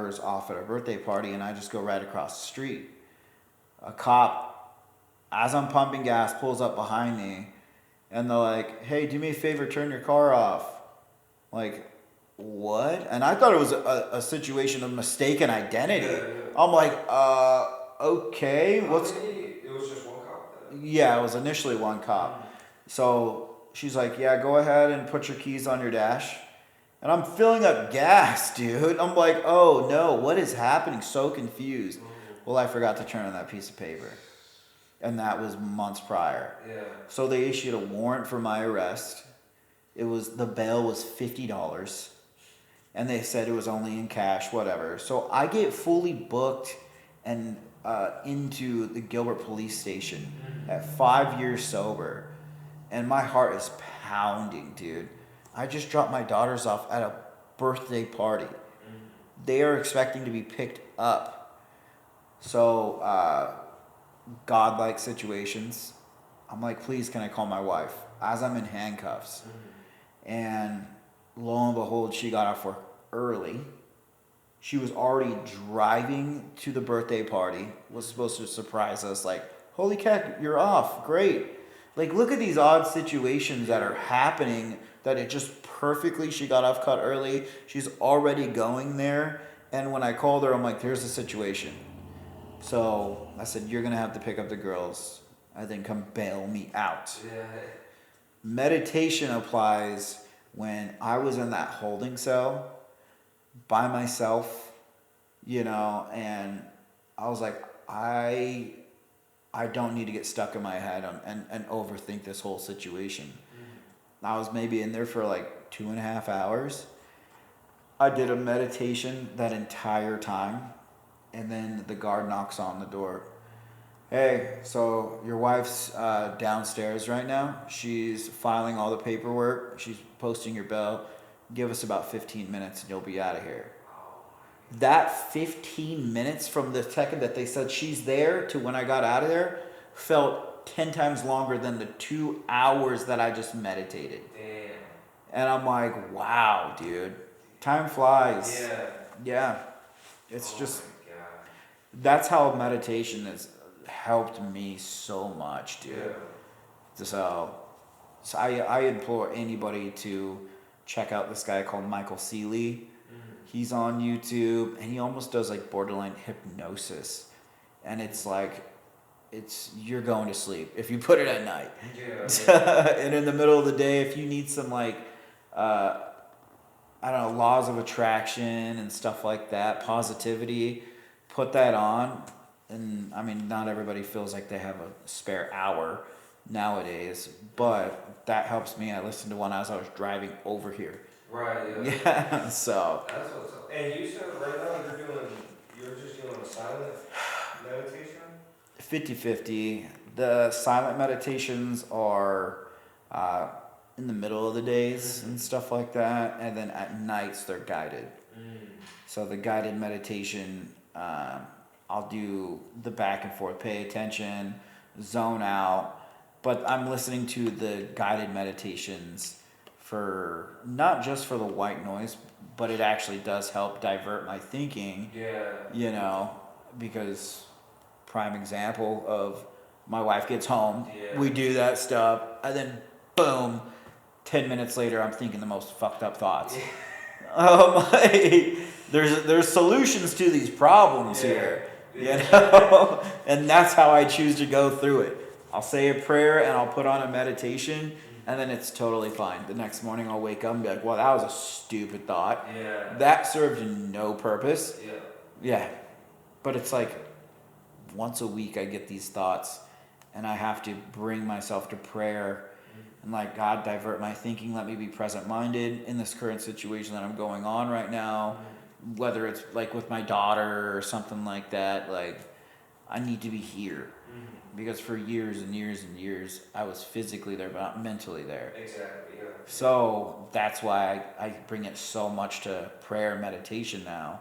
is off at a birthday party, and I just go right across the street. A cop, as I'm pumping gas, pulls up behind me, and they're like, hey, do me a favor, turn your car off. Like, what? And I thought it was a situation of mistaken identity. I'm like, okay, It was just one cop then? Yeah, it was initially one cop. So she's like, yeah, go ahead and put your keys on your dash. And I'm filling up gas, dude. I'm like, oh no, what is happening? So confused. Well, I forgot to turn in that piece of paper. And that was months prior. Yeah. So they issued a warrant for my arrest. The bail was $50. And they said it was only in cash, whatever. So I get fully booked and into the Gilbert police station at 5 years sober. And my heart is pounding, dude. I just dropped my daughters off at a birthday party. They are expecting to be picked up. So, godlike situations. I'm like, please, can I call my wife? As I'm in handcuffs. And lo and behold, she got off work early. She was already driving to the birthday party, was supposed to surprise us, like, holy heck, you're off, great. Like, look at these odd situations that are happening that it just perfectly, she got off cut early, she's already going there, and when I called her, I'm like, here's the situation. So I said, you're going to have to pick up the girls, and then come bail me out. Yeah. Meditation applies when I was in that holding cell by myself, and I was like, I don't need to get stuck in my head and overthink this whole situation. I was maybe in there for like 2.5 hours. I did a meditation that entire time. And then the guard knocks on the door. Hey, so your wife's downstairs right now. She's filing all the paperwork. She's posting your bill. Give us about 15 minutes and you'll be out of here. That 15 minutes from the second that they said she's there to when I got out of there felt 10 times longer than the 2 hours that I just meditated. Damn. And I'm like, wow, dude. Time flies. Yeah. Yeah. It's just, my God. that's how meditation has helped me so much, dude. Yeah. So I implore anybody to check out this guy called Michael Seeley. He's on YouTube, and he almost does like borderline hypnosis. And it's like, you're going to sleep if you put it at night. Yeah. And in the middle of the day, if you need some like, I don't know, laws of attraction and stuff like that, positivity, put that on. And I mean, not everybody feels like they have a spare hour nowadays, but that helps me. I listened to one as I was driving over here. Right, yeah. Yeah, so. That's what's up. And you said right now you're just doing a silent meditation? 50-50. The silent meditations are in the middle of the days and stuff like that, and then at nights they're guided. So the guided meditation, I'll do the back and forth, pay attention, zone out, but I'm listening to the guided meditations for not just for the white noise, but it actually does help divert my thinking. Yeah. Because prime example of my wife gets home, Yeah. we do that stuff, and then boom, 10 minutes later I'm thinking the most fucked up thoughts. Yeah. There's solutions to these problems here, and that's how I choose to go through it. I'll say a prayer and I'll put on a meditation, and then it's totally fine. The next morning I'll wake up and be like, well, that was a stupid thought. Yeah. That served no purpose. Yeah. Yeah. But it's like once a week I get these thoughts, and I have to bring myself to prayer and like, God, divert my thinking. Let me be present-minded in this current situation that I'm going on right now. Whether it's like with my daughter or something like that, like I need to be here. Because for years and years and years, I was physically there, but not mentally there. Exactly, yeah. So that's why I bring it so much to prayer and meditation now.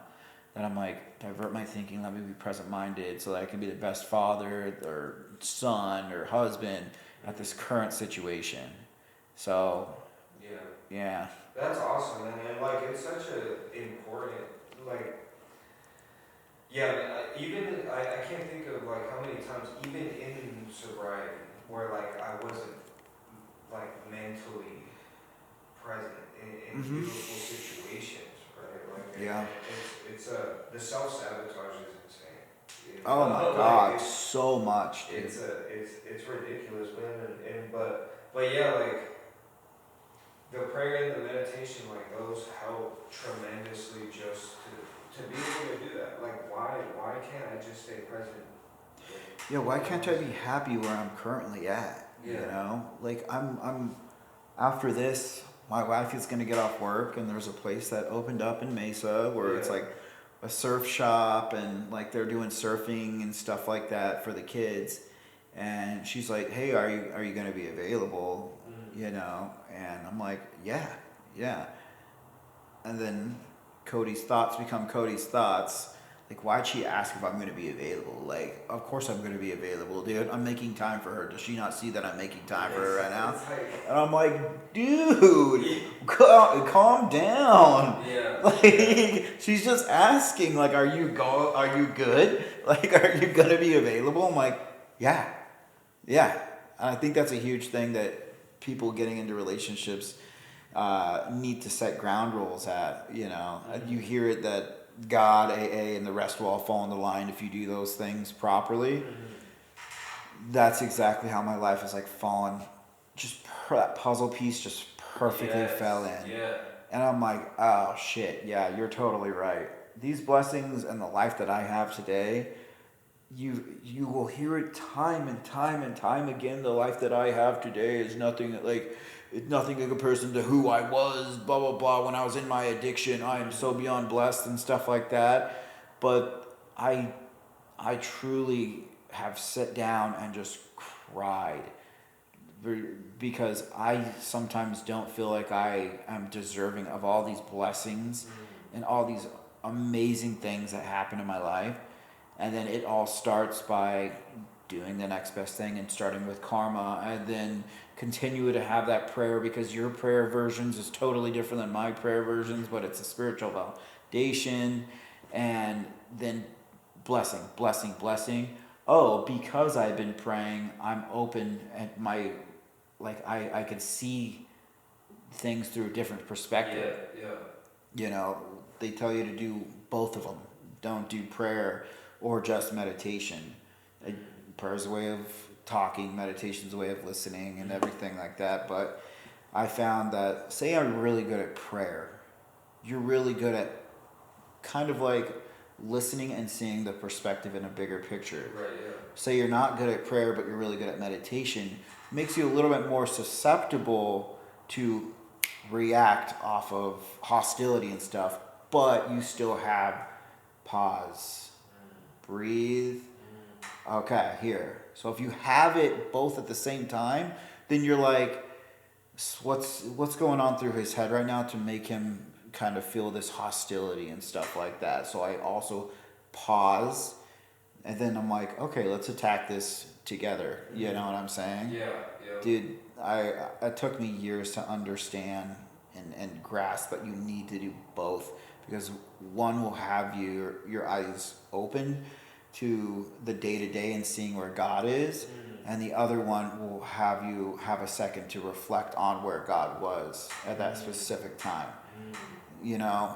That I'm like, divert my thinking, let me be present-minded so that I can be the best father or son or husband at this current situation. So, yeah. That's awesome, man. And like, it's such a important, like, yeah, I can't think of like how many times, even in sobriety, where like I wasn't like mentally present in beautiful situations, right? Like, Yeah. it's the self-sabotage is insane. Oh my God, so much, dude. It's ridiculous, man. But yeah, like the prayer and the meditation, like those help tremendously just to be able to do that. Like why can't I just stay present? Yeah, why can't I be happy where I'm currently at? Yeah. You know? Like I'm after this, my wife is gonna get off work, and there's a place that opened up in Mesa where it's like a surf shop, and like they're doing surfing and stuff like that for the kids. And she's like, hey, are you gonna be available? You know? And I'm like, yeah. And then Cody's thoughts become Cody's thoughts. Like, why'd she ask if I'm going to be available? Like, of course I'm going to be available, dude. I'm making time for her. Does she not see that I'm making time for her right now? And I'm like, dude, calm down. Yeah. Like, she's just asking, like, are you good? Like, are you going to be available? I'm like, yeah. And I think that's a huge thing that people getting into relationships need to set ground rules at, you know. You hear it that God, AA, and the rest will all fall into line if you do those things properly. That's exactly how my life is like fallen. Just that puzzle piece just perfectly fell in. Yeah. And I'm like, oh shit, yeah, you're totally right. These blessings and the life that I have today, you will hear it time and time again. The life that I have today is nothing in comparison to who I was, blah, blah, blah, when I was in my addiction. I am so beyond blessed and stuff like that. But I truly have sat down and just cried because I sometimes don't feel like I am deserving of all these blessings and all these amazing things that happen in my life. And then it all starts by doing the next best thing and starting with karma, and then continue to have that prayer, because your prayer versions is totally different than my prayer versions, but it's a spiritual validation. And then blessing, blessing, blessing. Oh, because I've been praying, I'm open, and my, like, I could see things through a different perspective. Yeah. You know, they tell you to do both of them. Don't do prayer or just meditation. Prayer's a way of talking, meditation's a way of listening, and everything like that. But I found that, say I'm really good at prayer, you're really good at kind of like listening and seeing the perspective in a bigger picture. Right, yeah. Say you're not good at prayer, but you're really good at meditation, makes you a little bit more susceptible to react off of hostility and stuff, but you still have pause, breathe. Okay, here. So if you have it both at the same time, then you're like, what's going on through his head right now to make him kind of feel this hostility and stuff like that. So I also pause, and then I'm like, okay, let's attack this together. You know what I'm saying? Yeah. Dude, it took me years to understand and grasp that you need to do both, because one will have your eyes open to the day-to-day and seeing where God is, and the other one will have you have a second to reflect on where God was at that specific time. You know,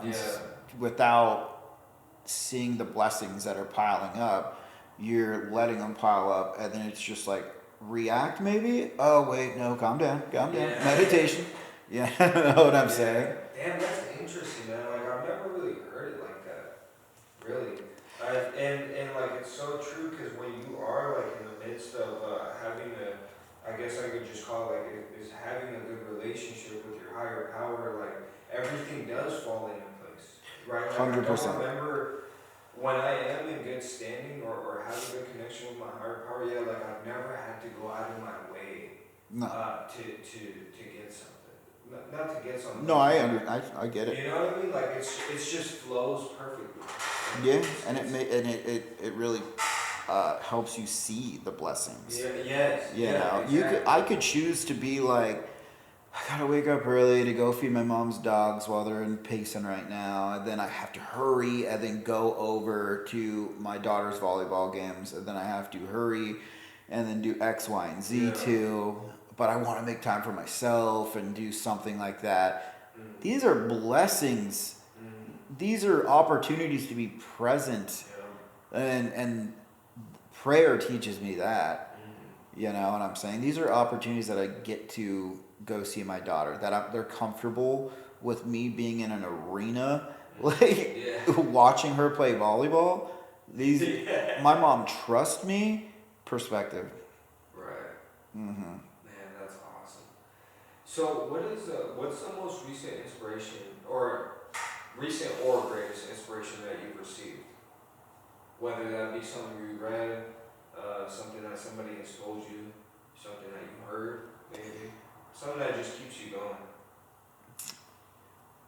without seeing the blessings that are piling up, you're letting them pile up, and then it's just like, react maybe? Oh wait, no, calm down, meditation. Yeah, you know what I'm saying? Damn, that's interesting, man. Like, I've never really heard it like that. Really. And like, it's so true, because when you are like in the midst of having I guess I could just call it like, is having a good relationship with your higher power, like, everything does fall into place, right? Like, 100%. I don't remember when I am in good standing or have a good connection with my higher power. Yeah, like, I've never had to go out of my way to get something. Not to get something. No, I get it. You know what I mean? Like, it's just flows perfectly. Yeah, and it really helps you see the blessings. Yeah. Yes. You know, exactly. I could choose to be like, I gotta wake up early to go feed my mom's dogs while they're in Payson right now, and then I have to hurry and then go over to my daughter's volleyball games, and then I have to hurry and then do X, Y, and Z too. But I want to make time for myself and do something like that. These are blessings. These are opportunities to be present, and prayer teaches me that. You know what I'm saying? These are opportunities that I get to go see my daughter, that they're comfortable with me being in an arena, like watching her play volleyball. My mom trusts me. Perspective. Right. Man, that's awesome. So, what's the most recent inspiration or greatest inspiration that you've received? Whether that be something you read, something that somebody has told you, something that you heard, maybe. Something that just keeps you going.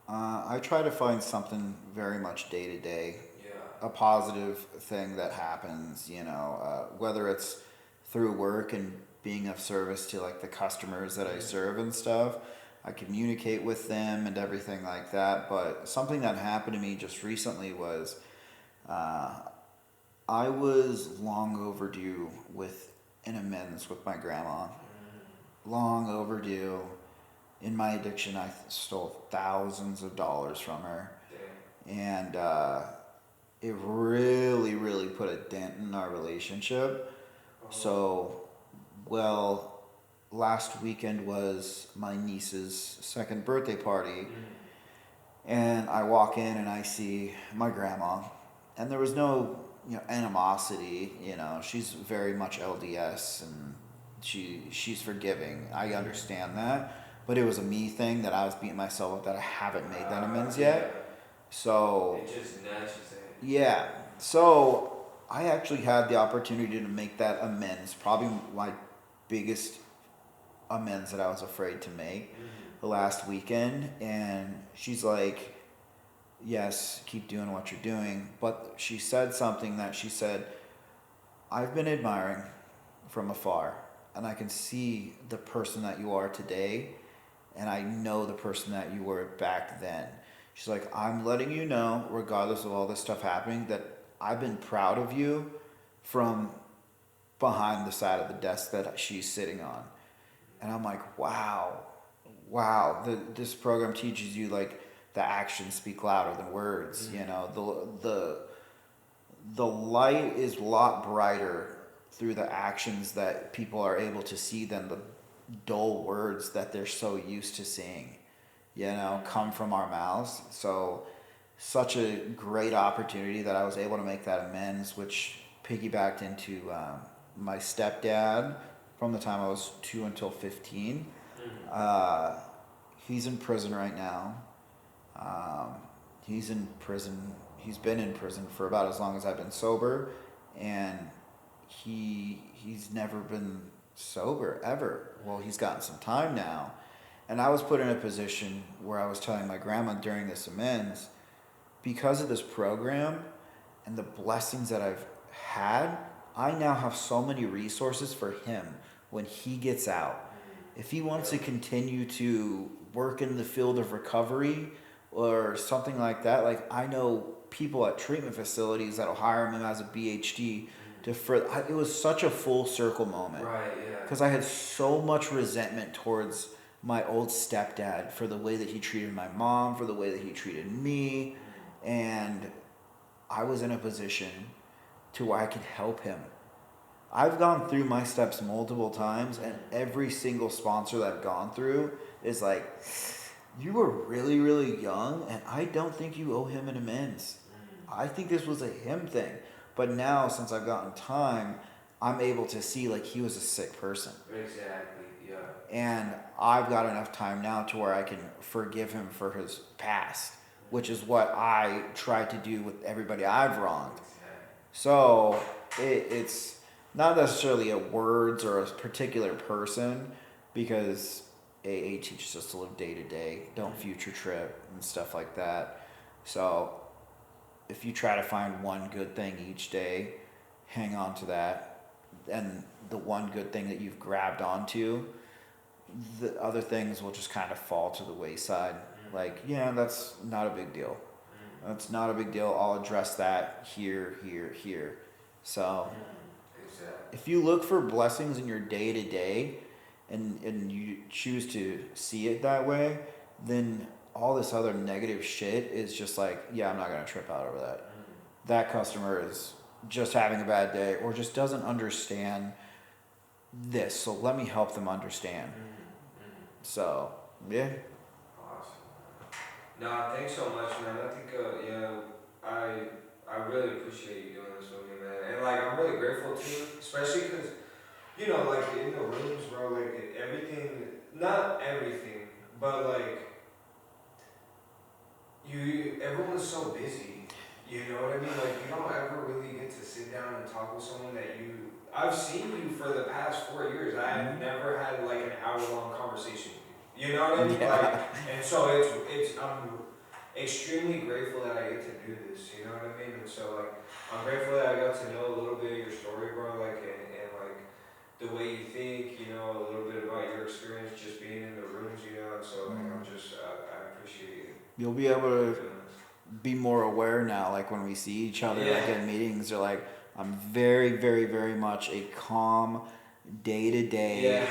I try to find something very much day to day. Yeah. A positive thing that happens, you know, whether it's through work and being of service to like the customers that I serve and stuff. I communicate with them and everything like that. But something that happened to me just recently was I was long overdue with an amends with my grandma. Long overdue. In my addiction, I stole thousands of dollars from her. And it really, really put a dent in our relationship. So, last weekend was my niece's second birthday party. And I walk in and I see my grandma. And there was no, animosity, she's very much LDS and she's forgiving. I understand that. But it was a me thing that I was beating myself up that I haven't made that amends yet. So it just nudges it. Yeah. So I actually had the opportunity to make that amends. Probably my biggest amends that I was afraid to make the last weekend. And she's like, yes, keep doing what you're doing. But she said something that she said, I've been admiring from afar, and I can see the person that you are today, and I know the person that you were back then. She's like, I'm letting you know, regardless of all this stuff happening, that I've been proud of you from behind the side of the desk that she's sitting on. And I'm like, wow, wow. This program teaches you like the actions speak louder than words. You know, the light is a lot brighter through the actions that people are able to see than the dull words that they're so used to seeing, you know, come from our mouths. So such a great opportunity that I was able to make that amends, which piggybacked into my stepdad from the time I was 2 until 15. Uh, he's in prison right now. He's in prison. He's been in prison for about as long as I've been sober, and he's never been sober ever. Well, he's gotten some time now, and I was put in a position where I was telling my grandma during this amends, because of this program and the blessings that I've had, I now have so many resources for him when he gets out. If he wants to continue to work in the field of recovery or something like that, like I know people at treatment facilities that'll hire him as a BHD to further. It was such a full circle moment. Right, yeah. Because I had so much resentment towards my old stepdad for the way that he treated my mom, for the way that he treated me, and I was in a position to where I could help him. I've gone through my steps multiple times, and every single sponsor that I've gone through is like, you were really, really young, and I don't think you owe him an amends. I think this was a him thing. But now, since I've gotten time, I'm able to see like he was a sick person. Exactly, yeah. And I've got enough time now to where I can forgive him for his past, which is what I try to do with everybody I've wronged. So it's not necessarily a words or a particular person, because AA teaches us to live day to day, don't future trip and stuff like that. So if you try to find one good thing each day, hang on to that, and the one good thing that you've grabbed onto, the other things will just kind of fall to the wayside. Like, yeah, that's not a big deal. That's not a big deal. I'll address that here, here, here. So if you look for blessings in your day to day and you choose to see it that way, then all this other negative shit is just like, yeah, I'm not going to trip out over that. That customer is just having a bad day or just doesn't understand this. So let me help them understand. So, yeah. Awesome. No, thanks so much, man. I think, I really appreciate you doing this with me, man. And, like, I'm really grateful, too, especially because, you know, like, in the rooms, bro, like, everything, not everything, but, like, everyone's so busy, you know what I mean? Like, you don't ever really get to sit down and talk with someone that I've seen you for the past 4 years. I've never had, like, an hour-long conversation with you. You know what I mean? Yeah. Like, and so I'm extremely grateful that I get to do this, you know what I mean? And so, like, I'm grateful that I got to know a little bit of your story, bro, like, and like, the way you think, you know, a little bit about your experience just being in the rooms, you know, and so, like, I appreciate you. You'll be able to be more aware now, like when we see each other, like in meetings, they're like, I'm very, very, very much a calm, day-to-day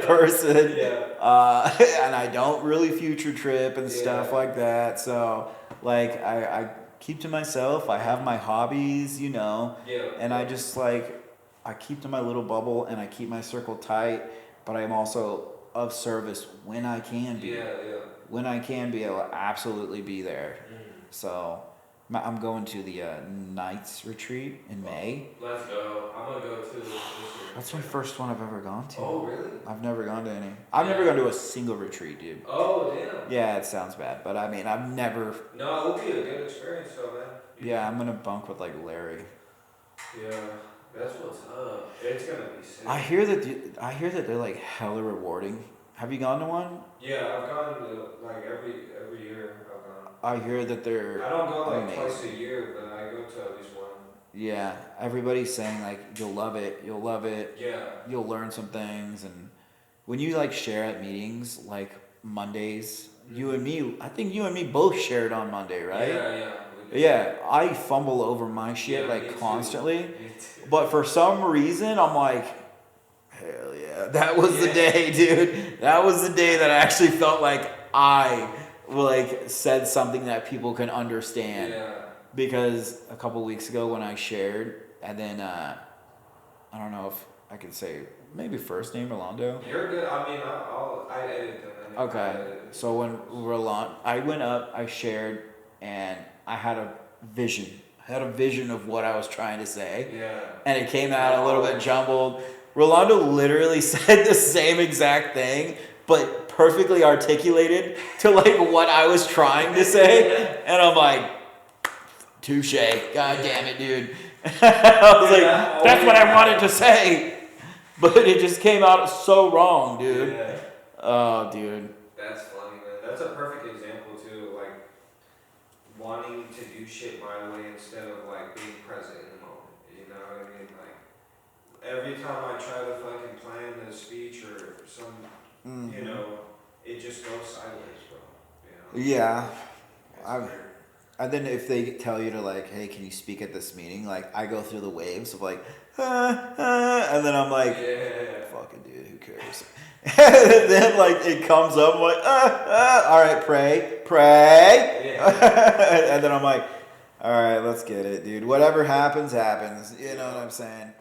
person. And I don't really future trip and stuff like that. So, like, I keep to myself. I have my hobbies, you know, and I just, like, I keep to my little bubble and I keep my circle tight, but I'm also of service when I can be. When I can be, I will absolutely be there. So I'm going to the Nights retreat in May. Let's go. I'm going to go too this year. That's my first one I've ever gone to. Oh, really? I've never gone to any. I've never gone to a single retreat, dude. Oh, damn. Yeah, it sounds bad, but I mean, I've never. No, it would be a good experience, though, man. Yeah, I'm gonna bunk with like Larry. Yeah, that's what's up. It's gonna be sick. I hear that they're like hella rewarding. Have you gone to one? Yeah, I've gone to like every year I've gone. I hear that they're I don't go like amazing. twice a year, but I go to at least one. Yeah, everybody's saying like you'll love it, Yeah. you'll learn some things, and when you like share at meetings like Mondays, you and me, I think you and me both shared on Monday, right? Yeah, we did. Yeah, I fumble over my shit Yeah, me like too. constantly, Me too. but for some reason I'm like, hell yeah, that was the day, dude. That was the day that I actually felt like I like said something that people can understand. Yeah. Because a couple weeks ago when I shared, and then I don't know if I could say maybe first name Rolando. You're good. I mean, I edit them. Okay, so when Rolando, I went up, I shared, and I had a vision. I had a vision of what I was trying to say. Yeah. And it came out a little bit jumbled. Rolando literally said the same exact thing, but perfectly articulated to like what I was trying to say. And I'm like, touche. God damn it, dude. I was like, that's what I wanted to say. But it just came out so wrong, dude. Yeah. Oh, dude. That's funny, man. That's a perfect example, too. Like, wanting to do shit my way instead of, like, being present in the moment. You know what I mean? Like, every time I try to fucking plan a speech or some, you know, it just goes sideways, bro. You know? Yeah. And then if they tell you to like, hey, can you speak at this meeting? Like, I go through the waves of like, and then I'm like, fucking dude, who cares? And then like it comes up, I'm like, all right, pray. And then I'm like, all right, let's get it, dude. Whatever happens, happens. You know what I'm saying?